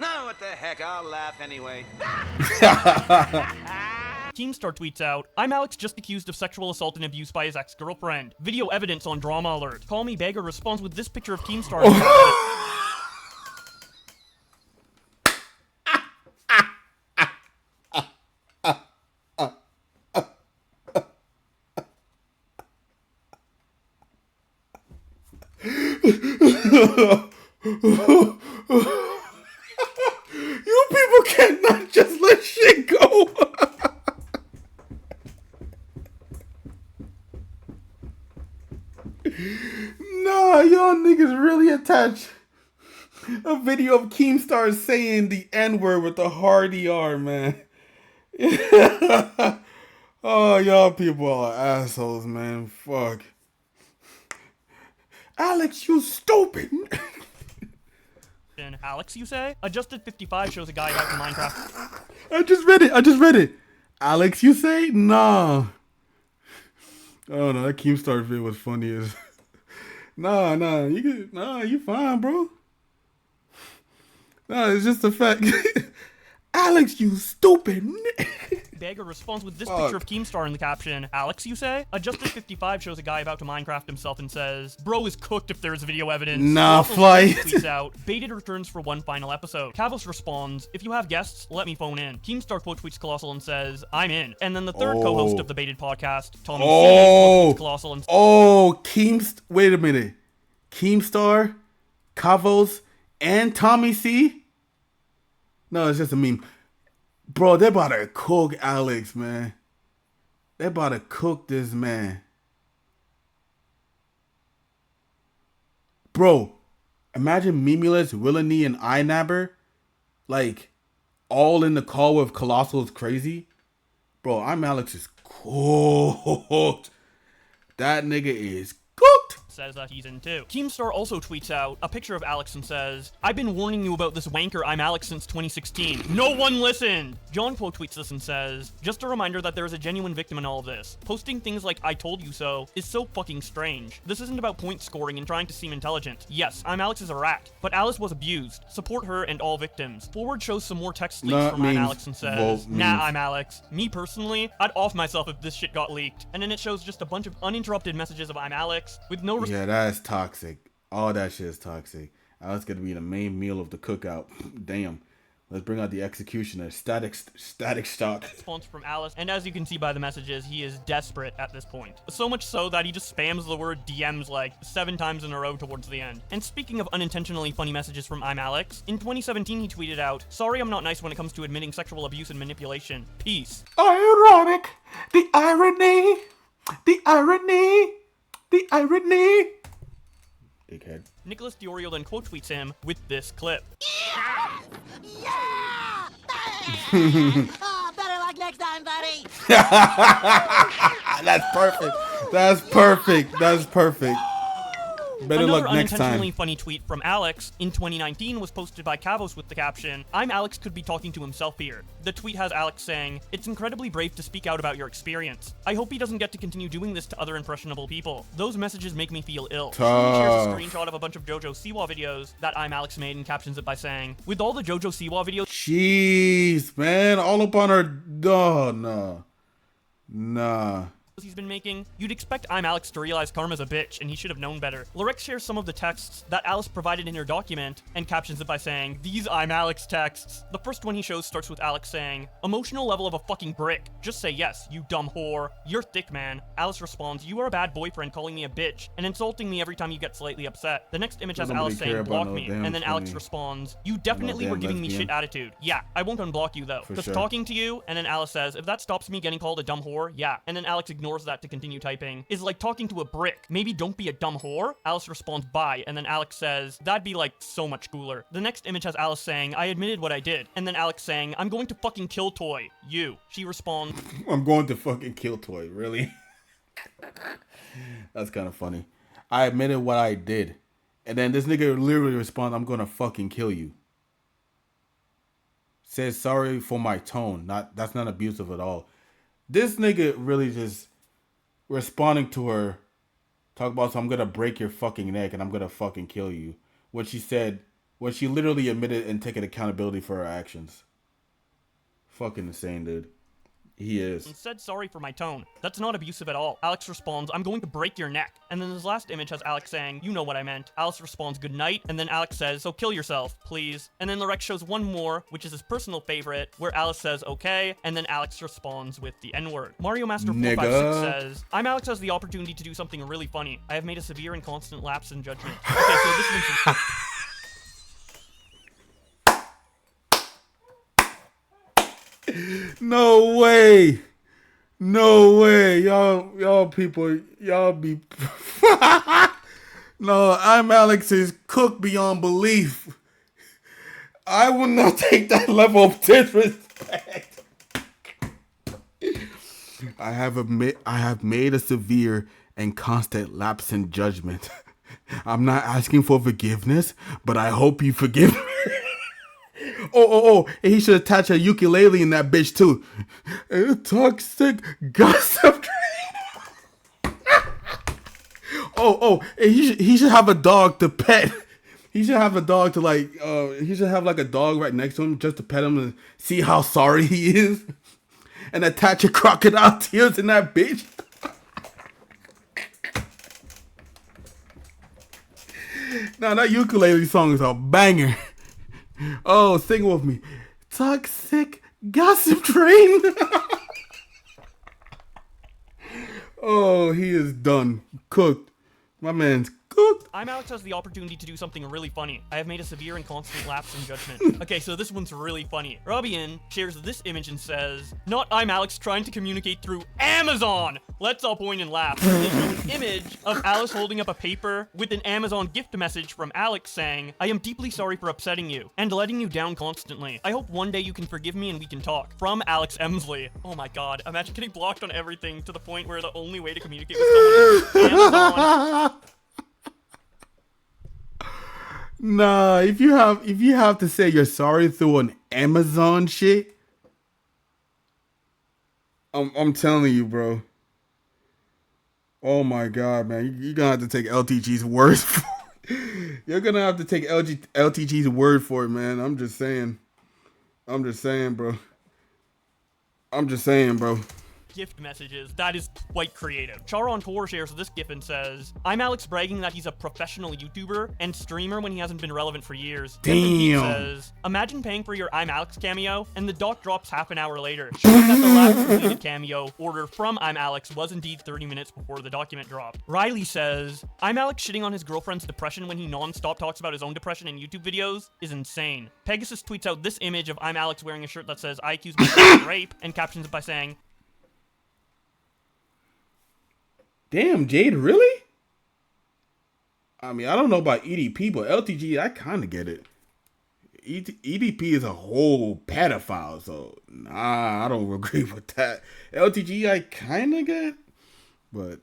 No, what the heck, I'll laugh anyway. Keemstar tweets out, ImAllexx just accused of sexual assault and abuse by his ex-girlfriend. Video evidence on drama alert. Call Me Beggar responds with this picture of Keemstar. You people cannot just let shit go. Nah, y'all niggas really attach a video of Keemstar saying the N-word with the hard ER, man. Oh, y'all people are assholes, man. Fuck. Alex, you stupid. Alex, you say? Adjusted 55 shows a guy out in Minecraft. I just read it. Alex, you say? Nah. Oh no, that Keemstar video was funny as. You fine, bro. Nah, it's just a fact. Alex, you stupid. Beggar responds with this picture of Keemstar in the caption. Alex, you say? Adjusted 55 shows a guy about to Minecraft himself and says, bro is cooked if there's video evidence. Nah, fly. Tweets out, Baited returns for one final episode. Kavos responds, if you have guests, let me phone in. Keemstar quote tweets Colossal and says, I'm in. And then the third co-host of the Baited podcast, Tommy C, tweets Colossal and wait a minute. Keemstar, Kavos, and Tommy C? No, it's just a meme. Bro, they're about to cook Alex, man. They're about to cook this man. Bro, imagine Mimulus, Willany, and iNabber, like, all in the call with Colossal's crazy. Bro, ImAllexx is cooked. That nigga is cooked. Says that he's in too. Keemstar also tweets out a picture of Alex and says, I've been warning you about this wanker ImAllexx since 2016. No one listened! John quote tweets this and says, just a reminder that there is a genuine victim in all of this. Posting things like I told you so is so fucking strange. This isn't about point scoring and trying to seem intelligent. Yes, ImAllexx is a rat, but Alice was abused. Support her and all victims. Forward shows some more text leaks from ImAllexx and says, nah, ImAllexx. Me personally, I'd off myself if this shit got leaked. And then it shows just a bunch of uninterrupted messages of ImAllexx with no yeah, that's toxic. All that shit is toxic. That's gonna be the main meal of the cookout. Damn. Let's bring out the executioner. Static stock. Response from Alice, and as you can see by the messages, he is desperate at this point. So much so that he just spams the word DMs like 7 times in a row towards the end. And speaking of unintentionally funny messages from ImAllexx, in 2017 he tweeted out, sorry I'm not nice when it comes to admitting sexual abuse and manipulation. Peace. Ironic. The irony. The irony. The irony. Dickhead. Nicholas Diorio then quote tweets him with this clip. Yeah! Oh, better luck next time, buddy. That's perfect. That's perfect. That's perfect. Better Another luck next unintentionally time. funny tweet from Alex in 2019 was posted by Kavos with the caption, "ImAllexx could be talking to himself here." The tweet has Alex saying, "It's incredibly brave to speak out about your experience. I hope he doesn't get to continue doing this to other impressionable people. Those messages make me feel ill." She shares a screenshot of a bunch of JoJo Siwa videos that ImAllexx made and captions it by saying, "With all the JoJo Siwa videos Jeez, man. All up on her. Oh, nah. Nah. he's been making, you'd expect ImAllexx to realize Karma's a bitch, and he should have known better." ImAllexx shares some of the texts that Alice provided in her document, and captions it by saying, "These ImAllexx texts." The first one he shows starts with Alex saying, "Emotional level of a fucking brick. Just say yes, you dumb whore. You're thick, man." Alice responds, "You are a bad boyfriend calling me a bitch, and insulting me every time you get slightly upset." The next image has Nobody Alice care saying, about "Block no me," damn and then Alex funny. responds, "You definitely were damn giving me lesbian. shit attitude. Yeah, I won't unblock you though, For because sure. talking to you," and then Alice says, "If that stops me getting called a dumb whore, yeah." And then Alex ignores that to continue typing, "Is like talking to a brick. Maybe don't be a dumb whore." Alice responds, "Bye," and then Alex says, "That'd be like so much cooler." The next image has Alice saying, "I admitted what I did," and then Alex saying, "I'm going to fucking kill Toy. You." She responds, I'm going to fucking kill Toy. Really? That's kind of funny. "I admitted what I did." And then this nigga literally responds, "I'm going to fucking kill you." Says, "Sorry for my tone." That's not abusive at all. This nigga really just responding to her, talk about, "So I'm gonna break your fucking neck and I'm gonna fucking kill you." When she literally admitted and taken accountability for her actions. Fucking insane, dude. He is. said, "Sorry for my tone. That's not abusive at all." Alex responds, "I'm going to break your neck." And then this last image has Alex saying, "You know what I meant." Alice responds, "Good night." And then Alex says, "So kill yourself, please." And then ImAllexx shows one more, which is his personal favorite, where Alice says, "Okay." And then Alex responds with the N-word. Mario Master 456 Nigga. says, "ImAllexx has the opportunity to do something really funny. I have made a severe and constant lapse in judgment." Okay, so this one's... No way. No way. Y'all people, y'all be... No, ImAllexx is cooked beyond belief. I will not take that level of disrespect. I have made a severe and constant lapse in judgment. I'm not asking for forgiveness, but I hope you forgive me. Oh, and he should attach a ukulele in that bitch too. Toxic gossip. And he should have a dog to pet. He should have a dog to like, he should have like a dog right next to him just to pet him and see how sorry he is. And attach a crocodile tears in that bitch. Now that ukulele song is a banger. Oh, sing with me. Toxic gossip train. Oh, he is done. Cooked. My man's cooked. ImAllexx has the opportunity to do something really funny. I have made a severe and constant lapse in judgment. Okay, so this one's really funny. Robian shares this image and says, "Not ImAllexx trying to communicate through Amazon." Let's all point and laugh. They show an image of Alice holding up a paper with an Amazon gift message from Alex saying, "I am deeply sorry for upsetting you and letting you down constantly. I hope one day you can forgive me and we can talk. From Alex Emsley." Oh my god, imagine getting blocked on everything to the point where the only way to communicate with someone is Amazon. Nah, if you have to say you're sorry through an Amazon shit, I'm telling you, bro. Oh my god, man, you're gonna have to take LTG's word for it. You're gonna have to take LTG's word for it, man. I'm just saying, bro. Gift messages. That is quite creative. Charon Tor shares this gif and says, "ImAllexx bragging that he's a professional YouTuber and streamer when he hasn't been relevant for years." Damn. Says, "Imagine paying for your ImAllexx cameo and the doc drops half an hour later, showing that the last completed cameo order from ImAllexx was indeed 30 minutes before the document dropped." Riley says, "ImAllexx shitting on his girlfriend's depression when he non-stop talks about his own depression in YouTube videos is insane." Pegasus tweets out this image of ImAllexx wearing a shirt that says, "I accuse myself of rape," and captions it by saying, Damn, Jade, really? I mean, I don't know about EDP, but LTG, I kind of get it. EDP is a whole pedophile, so nah, I don't agree with that. LTG, I kind of get, but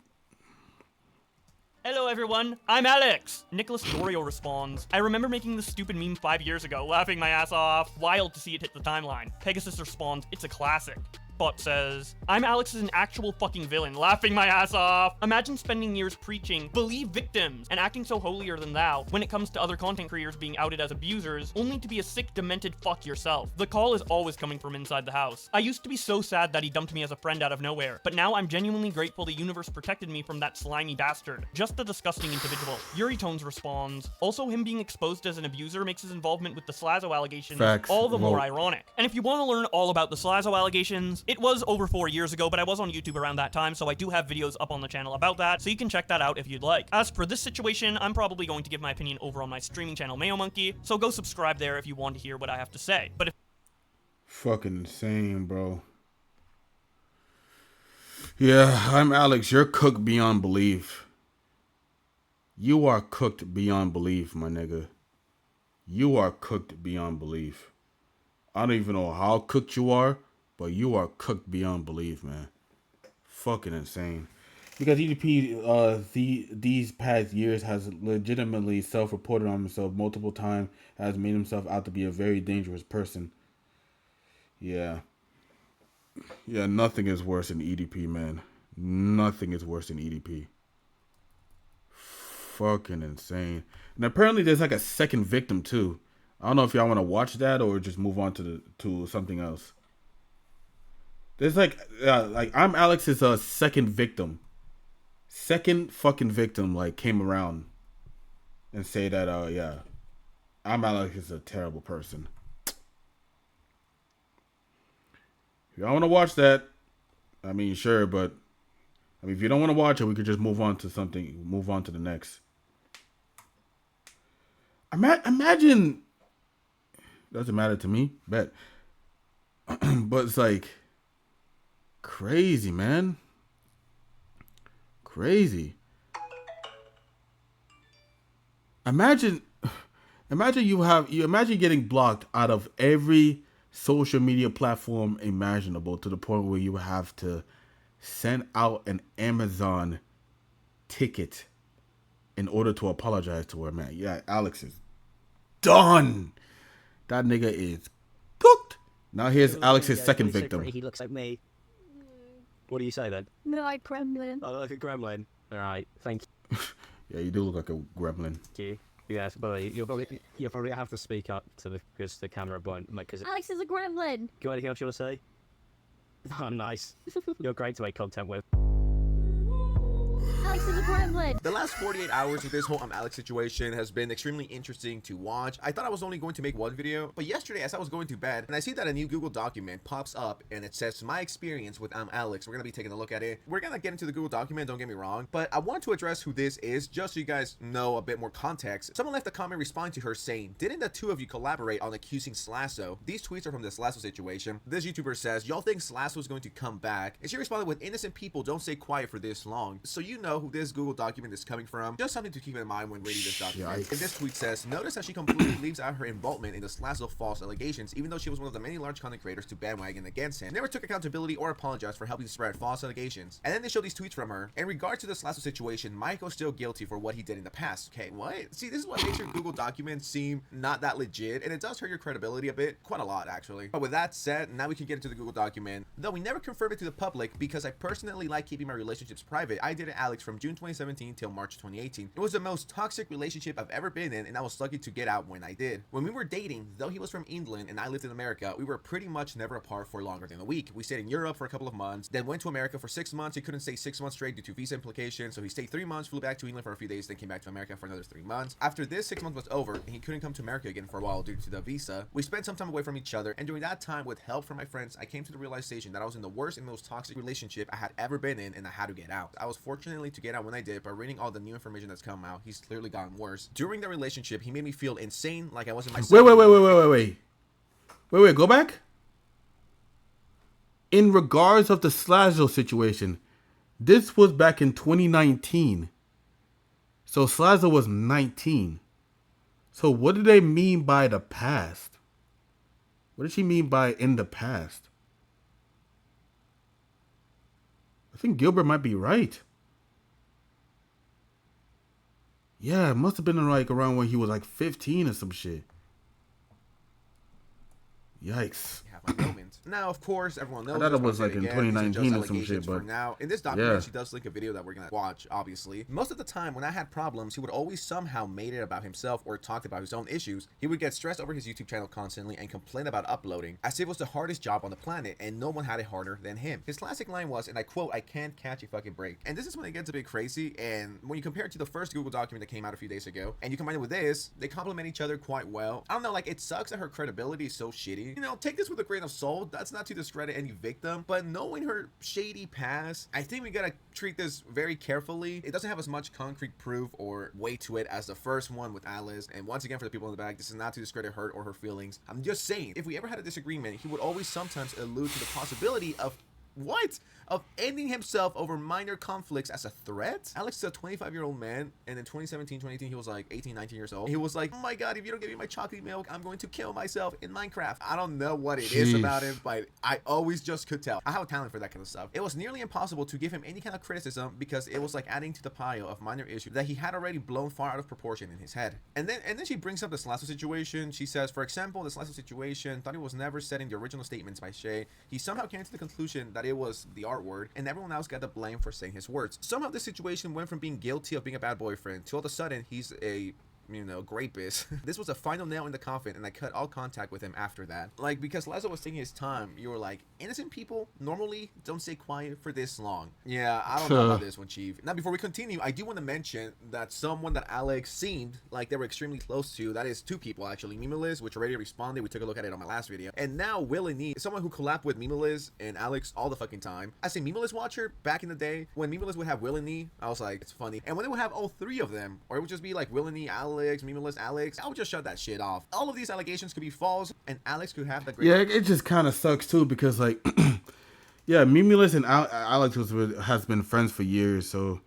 Hello everyone, I'm Alex! Nicholas Dorio responds, I remember making this stupid meme 5 years ago, laughing my ass off. Wild to see it hit the timeline. Pegasus responds, it's a classic. Bot says, I'm Alex is an actual fucking villain, laughing my ass off. Imagine spending years preaching, believe victims, and acting so holier than thou when it comes to other content creators being outed as abusers, only to be a sick, demented fuck yourself. The call is always coming from inside the house. I used to be so sad that he dumped me as a friend out of nowhere, but now I'm genuinely grateful the universe protected me from that slimy bastard. Just a disgusting individual. Yuri Tones responds, also him being exposed as an abuser makes his involvement with the Slazo allegations Facts. all the more Well- ironic. And if you want to learn all about the Slazo allegations, it was over 4 years ago, but I was on YouTube around that time, so I do have videos up on the channel about that, so you can check that out if you'd like. As for this situation, I'm probably going to give my opinion over on my streaming channel Mayo Monkey, so go subscribe there if you want to hear what I have to say. But if Fucking insane, bro. Yeah, I'm Alex. You're cooked beyond belief. You are cooked beyond belief, my nigga. You are cooked beyond belief. I don't even know how cooked you are, but you are cooked beyond belief, man. Fucking insane. Because EDP, these past years has legitimately self-reported on himself multiple times, has made himself out to be a very dangerous person. Yeah. Yeah, nothing is worse than EDP, man. Nothing is worse than EDP. Fucking insane. And apparently there's like a second victim too. I don't know if y'all want to watch that or just move on to something else. There's like I'm Alex's second victim. Second fucking victim like came around and say that yeah, I'm Alex is a terrible person. If y'all want to watch that, I mean sure, but I mean if you don't want to watch it, we could just move on to something. Move on to the next. Imagine. Doesn't matter to me, bet. But it's like crazy, man. Crazy. Imagine imagine getting blocked out of every social media platform imaginable to the point where you have to send out an Amazon ticket in order to apologize to her, man. Yeah, Alex is done. That nigga is cooked. Now here's Alex's second victim. He looks like me. What do you say then? No, like gremlin. I look like a gremlin. All right, thank Yeah, you do look like a gremlin. you. Yes, but you'll probably have to speak up to because the camera won't. Because Alex is a gremlin. got anything else you want to say? Oh, nice. You're great to make content with. Alex is a gremlin. The last 48 hours of this whole ImAllexx situation has been extremely interesting to watch. I thought I was only going to make one video, but yesterday as I was going to bed and I see that a new Google document pops up and it says my experience with ImAllexx. We're going to be taking a look at it. We're going to get into the Google document, don't get me wrong, but I want to address who this is just so you guys know a bit more context. Someone left a comment responding to her saying, didn't the two of you collaborate on accusing Slazo? These tweets are from the Slazo situation. This YouTuber says, y'all think Slazo is going to come back? And she responded with, innocent people don't stay quiet for this long. So you know who this Google document is coming from. Just something to keep in mind when reading this document. Yikes. And this tweet says, notice how she completely leaves out her involvement in the Slazo false allegations, even though she was one of the many large content creators to bandwagon against him. Never took accountability or apologized for helping spread false allegations. And then they show these tweets from her. In regard to the Slazo situation, Michael's still guilty for what he did in the past. Okay, what? See, this is what makes your Google document seem not that legit, and it does hurt your credibility a bit. Quite a lot, actually. But with that said, now we can get into the Google document. Though we never confirmed it to the public because I personally like keeping my relationships private, I did it Alex from June 2017 till March 2018. It was the most toxic relationship I've ever been in, and I was lucky to get out when I did. When we were dating, though he was from England and I lived in America, we were pretty much never apart for longer than a week. We stayed in Europe for a couple of months, then went to America for 6 months. He couldn't stay 6 months straight due to visa implications, so he stayed 3 months, flew back to England for a few days, then came back to America for another 3 months. After this 6 months was over, and he couldn't come to America again for a while due to the visa, we spent some time away from each other, and during that time, with help from my friends, I came to the realization that I was in the worst and most toxic relationship I had ever been in, and I had to get out. I was fortunately to get out when I did, but reading all the new information that's come out, he's clearly gotten worse. During the relationship, he made me feel insane, like I wasn't myself. Wait, go back. In regards of the Slazo situation, this was back in 2019. So Slazo was 19. So what do they mean by the past? What does she mean by in the past? I think Gilbert might be right. Yeah, it must have been like around when he was like 15 or some shit. Yikes. Have my moment. Now, of course, everyone knows I thought this, it but was I'm like saying in again, these are just 2019 or some allegations shit, for but now. In this yeah. document, she does link a video that we're gonna watch, obviously. Most of the time, when I had problems, he would always somehow made it about himself or talked about his own issues. He would get stressed over his YouTube channel constantly and complain about uploading, as if it was the hardest job on the planet, and no one had it harder than him. His classic line was, and I quote, "I can't catch a fucking break." And this is when it gets a bit crazy, and when you compare it to the first Google document that came out a few days ago, and you combine it with this, they complement each other quite well. I don't know, like, it sucks that her credibility is so shitty. You know, take this with a grain of salt. That's not to discredit any victim, but knowing her shady past, I think we gotta treat this very carefully. It doesn't have as much concrete proof or weight to it as the first one with Alice. And once again, for the people in the back, this is not to discredit her or her feelings. I'm just saying, if we ever had a disagreement, he would always sometimes allude to the possibility of of ending himself over minor conflicts as a threat. Alex is a 25-year-old man, and in 2017, 2018, he was like 18, 19 years old. He was like, "Oh my god, if you don't give me my chocolate milk, I'm going to kill myself in Minecraft." I don't know what it is about him, but I always just could tell. I have a talent for that kind of stuff. It was nearly impossible to give him any kind of criticism because it was like adding to the pile of minor issues that he had already blown far out of proportion in his head. And then she brings up the Slasso situation. She says, for example, the Slasso situation thought it was never said in the original statements by Shay. He somehow came to the conclusion that it was the art word, and everyone else got the blame for saying his words. Somehow this situation went from being guilty of being a bad boyfriend to all of a sudden he's a, you know, rapist. This was a final nail in the coffin, and I cut all contact with him after that. Like, because Lazo was taking his time, you were like, innocent people normally don't stay quiet for this long. Yeah, I don't know about this one, Chief. Now, before we continue, I do want to mention that someone that Alex seemed like they were extremely close to, that is two people actually, ImAllexx, which already responded. We took a look at it on my last video. And now Will and Nee, someone who collabed with ImAllexx and Alex all the fucking time. As a ImAllexx watcher, back in the day, when ImAllexx would have Will and Nee, I was like, it's funny. And when they would have all three of them, or it would just be like Will and Nee, Alex, ImAllexx, Alex, I would just shut that shit off. All of these allegations could be false, and Alex could have the great... Yeah, it just kind of sucks too because like, yeah, ImAllexx and Alex has been friends for years, so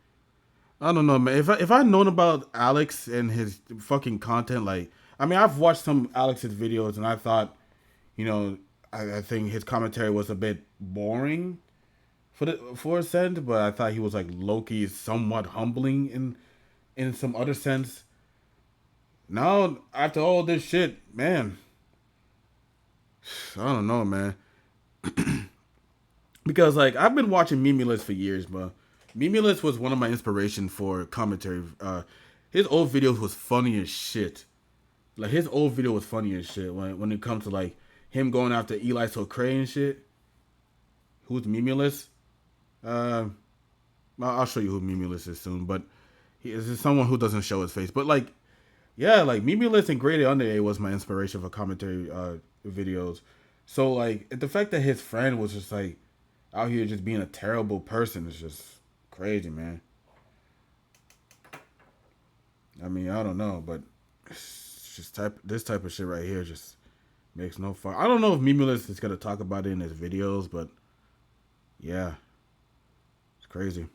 I don't know, man. If I'd known about Alex and his fucking content, like, I mean, I've watched some Alex's videos and I thought, you know, I think his commentary was a bit boring for a sense, but I thought he was like low-key somewhat humbling in some other sense. Now, after all this shit, man, I don't know, man. Because, like, I've been watching ImAllexx for years, but ImAllexx was one of my inspiration for commentary. His old videos was funny as shit. Like, his old video was funny as shit when it comes to, like, him going after Eli Socrae and shit. Who's ImAllexx? I'll show you who ImAllexx is soon, but he is someone who doesn't show his face. But, like, yeah, like, ImAllexx and Graded Under A was my inspiration for commentary videos. So, like, the fact that his friend was just, like, out here just being a terrible person is just crazy, man. I mean, I don't know, but it's just this type of shit right here just makes no fun. I don't know if ImAllexx is gonna talk about it in his videos, but yeah, it's crazy.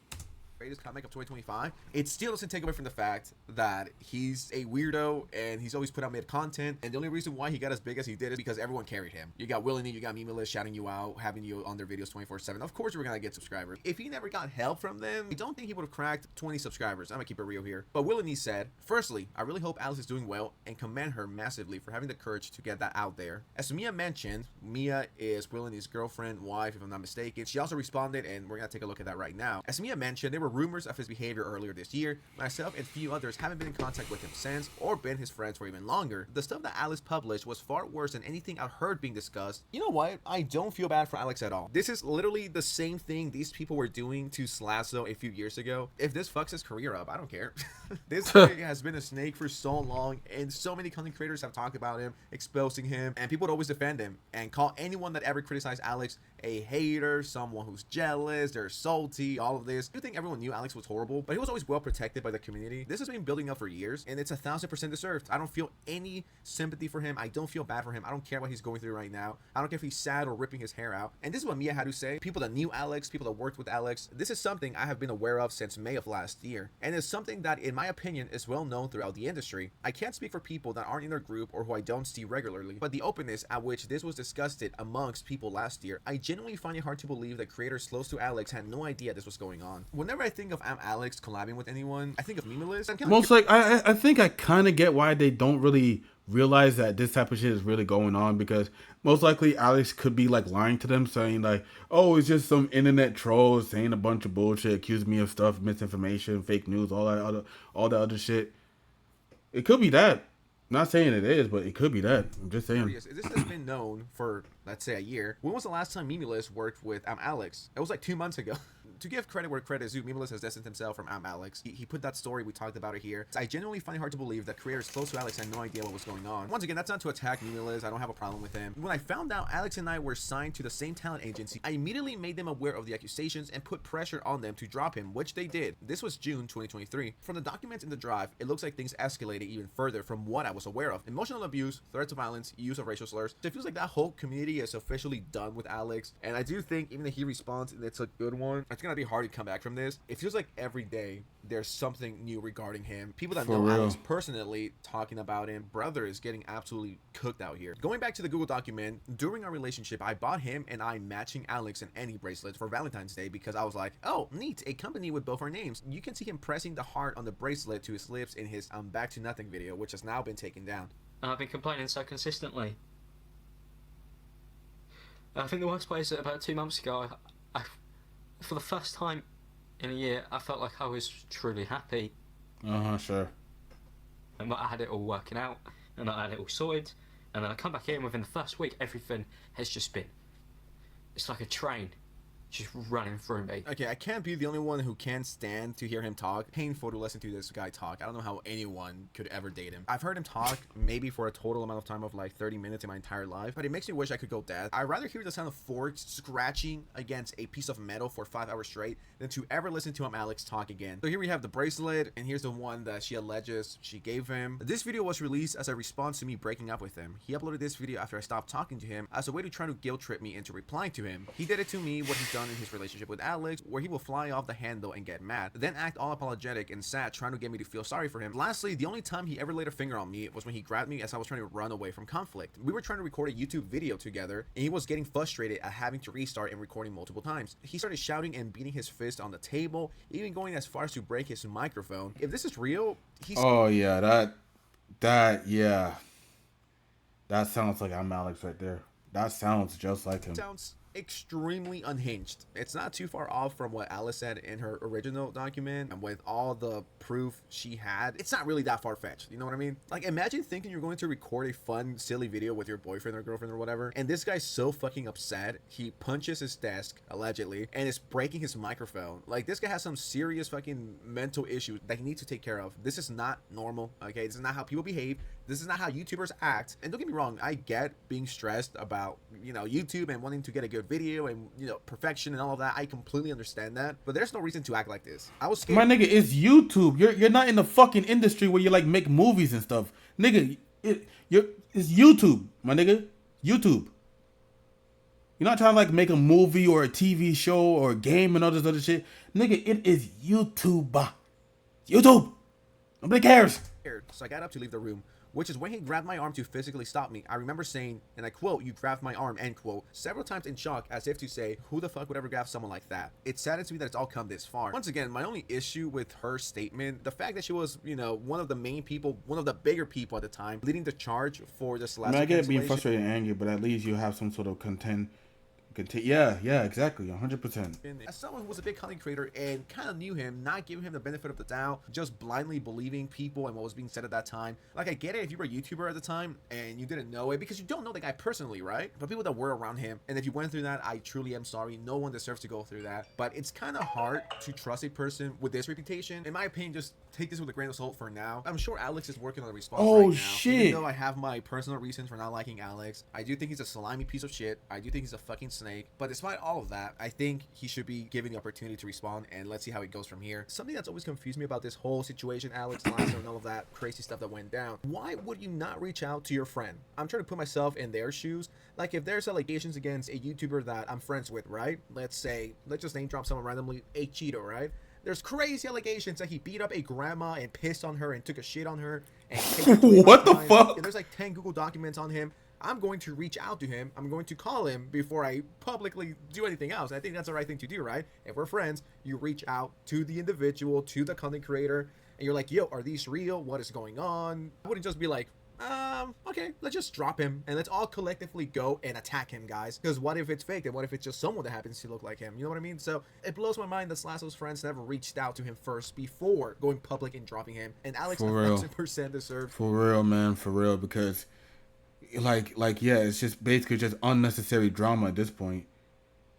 Greatest comic of 2025, it still doesn't take away from the fact that he's a weirdo and he's always put out mid content, and the only reason why he got as big as he did is because everyone carried him. You got Will and Nee, you got ImAllexx shouting you out, having you on their videos 24/7. Of course you were gonna get subscribers. If he never got help from them, I don't think he would have cracked 20 subscribers. I'm gonna keep it real here. But Will and Nee said, firstly, I really hope Alice is doing well and commend her massively for having the courage to get that out there. As Mia mentioned, Mia is Will and Nee's girlfriend, wife, if I'm not mistaken. She also responded, and we're gonna take a look at that right now. As Mia mentioned, there were rumors of his behavior earlier this year. Myself and a few others haven't been in contact with him since, or been his friends for even longer. The stuff that Alice published was far worse than anything I've heard being discussed. You know what? I don't feel bad for Alex at all. This is literally the same thing these people were doing to Slasso a few years ago. If this fucks his career up, I don't care. This guy has been a snake for so long, and so many content creators have talked about him, exposing him, and people would always defend him and call anyone that ever criticized Alex a hater, someone who's jealous, they're salty, all of this. I do think everyone knew Alex was horrible, but he was always well protected by the community. This has been building up for years, and it's 1000% deserved. I don't feel any sympathy for him. I don't feel bad for him. I don't care what he's going through right now. I don't care if he's sad or ripping his hair out. And this is what Mia had to say. People that knew Alex, people that worked with Alex, this is something I have been aware of since May of last year, and it's something that, in my opinion, is well known throughout the industry. I can't speak for people that aren't in their group or who I don't see regularly, but the openness at which this was discussed amongst people last year, I genuinely find it hard to believe that creators close to Alex had no idea this was going on. Whenever I think of ImAllexx collabing with anyone, I think of ImAllexx. Most like I think I kind of get why they don't really realize that this type of shit is really going on, because most likely Alex could be like lying to them, saying like, oh, it's just some internet trolls saying a bunch of bullshit, accusing me of stuff, misinformation, fake news, all that other shit. It could be that. Not saying it is, but it could be that. I'm just saying. This has been known for, let's say, a year. When was the last time ImAllexx worked with ImAllexx? It was like 2 months ago. To give credit where credit is due, ImAllexx has distanced himself from ImAllexx. He put that story, we talked about it here. I genuinely find it hard to believe that creators close to Alex had no idea what was going on. Once again, that's not to attack ImAllexx. I don't have a problem with him. When I found out Alex and I were signed to the same talent agency, I immediately made them aware of the accusations and put pressure on them to drop him, which they did. This was June 2023. From the documents in the drive, it looks like things escalated even further from what I was aware of. Emotional abuse, threats of violence, use of racial slurs. So it feels like that whole community is officially done with Alex. And I do think even if he responds and it's a good one, it's gonna be hard to come back from this. It feels like every day there's something new regarding him. People that know Alex personally talking about him. Brother is getting absolutely cooked out here. Going back to the Google document, during our relationship, I bought him and I matching Alex and any bracelets for Valentine's Day because I was like, oh, neat, a company with both our names. You can see him pressing the heart on the bracelet to his lips in his Back to Nothing video, which has now been taken down. I've been complaining so consistently. I think the worst part is that about 2 months ago, I for the first time in a year, I felt like I was truly happy. Sure. And that I had it all working out, and I had it all sorted, and then I come back in within the first week, everything has just been, it's like a train just running through me. Okay, I can't be the only one who can't stand to hear him talk. Painful to listen to this guy talk. I don't know how anyone could ever date him. I've heard him talk maybe for a total amount of time of like 30 minutes in my entire life, but it makes me wish I could go dead. I'd rather hear the sound of forks scratching against a piece of metal for 5 hours straight than to ever listen to ImAllexx talk again. So here we have the bracelet, and here's the one that she alleges she gave him. This video was released as a response to me breaking up with him. He uploaded this video after I stopped talking to him as a way to try to guilt trip me into replying to him. He did it to me what he's done in his relationship with Alex, where he will fly off the handle and get mad, then act all apologetic and sad, trying to get me to feel sorry for him. Lastly, the only time he ever laid a finger on me was when he grabbed me as I was trying to run away from conflict. We were trying to record a YouTube video together, and he was getting frustrated at having to restart and recording multiple times. He started shouting and beating his fist on the table, even going as far as to break his microphone. If this is real, he's... Oh yeah, yeah. That sounds like ImAllexx right there. That sounds just like him. Sounds extremely unhinged. It's not too far off from what Alice said in her original document, and with all the proof she had, it's not really that far-fetched, you know what I mean? Like, imagine thinking you're going to record a fun silly video with your boyfriend or girlfriend or whatever, and this guy's so fucking upset he punches his desk allegedly and is breaking his microphone. Like, this guy has some serious fucking mental issues that he needs to take care of. This is not normal, okay? This is not how people behave. This is not how YouTubers act. And don't get me wrong, I get being stressed about, you know, YouTube and wanting to get a good video and, you know, perfection and all of that. I completely understand that, but there's no reason to act like this. I was scared. My nigga, it's YouTube. You're not in the fucking industry where you like make movies and stuff, nigga. It's YouTube, my nigga. YouTube. You're not trying to like make a movie or a TV show or a game and all this other shit, nigga. It is YouTube. YouTube. Nobody cares. So I got up to leave the room, which is when he grabbed my arm to physically stop me. I remember saying, and I quote, "You grabbed my arm," end quote, several times in shock, as if to say, who the fuck would ever grab someone like that? It saddens me that it's all come this far. Once again, my only issue with her statement, the fact that she was, you know, one of the main people, one of the bigger people at the time, leading the charge for this last. I mean, I get it being frustrated and angry, but at least you have some sort of yeah, exactly, 100%. As someone who was a big content creator and kind of knew him, not giving him the benefit of the doubt, just blindly believing people and what was being said at that time. Like, I get it if you were a YouTuber at the time and you didn't know it because you don't know the guy personally, right? But people that were around him, and if you went through that, I truly am sorry. No one deserves to go through that. But it's kind of hard to trust a person with this reputation. In my opinion, just take this with a grain of salt for now. I'm sure Alex is working on a response right now. Shit. Even though I have my personal reasons for not liking Alex, I do think he's a slimy piece of shit. I do think he's a fucking snake. But despite all of that, I think he should be given the opportunity to respond, and let's see how it goes from here. Something that's always confused me about this whole situation, Alex, Lasso, and all of that crazy stuff that went down. Why would you not reach out to your friend? I'm trying to put myself in their shoes. Like, if there's allegations against a YouTuber that I'm friends with, right? Let's just name drop someone randomly, a Cheeto, right? There's crazy allegations that he beat up a grandma and pissed on her and took a shit on her and what the fuck? There's like 10 Google documents on him. I'm going to reach out to him. I'm going to call him before I publicly do anything else. I think that's the right thing to do, right? If we're friends, you reach out to the individual, to the content creator, and you're like, yo, are these real? What is going on? I wouldn't just be like, okay, let's just drop him and let's all collectively go and attack him, guys. Because what if it's fake? And what if it's just someone that happens to look like him? You know what I mean? So it blows my mind that Slasso's friends never reached out to him first before going public and dropping him. And Alex 1,000% deserved. For real, man, for real. Because, yeah, it's just basically just unnecessary drama at this point.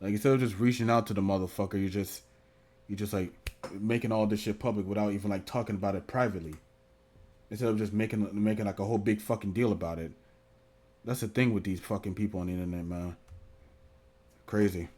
Like, instead of just reaching out to the motherfucker, you just like making all this shit public without even like talking about it privately. Instead of just making like a whole big fucking deal about it. That's the thing with these fucking people on the internet, man. Crazy.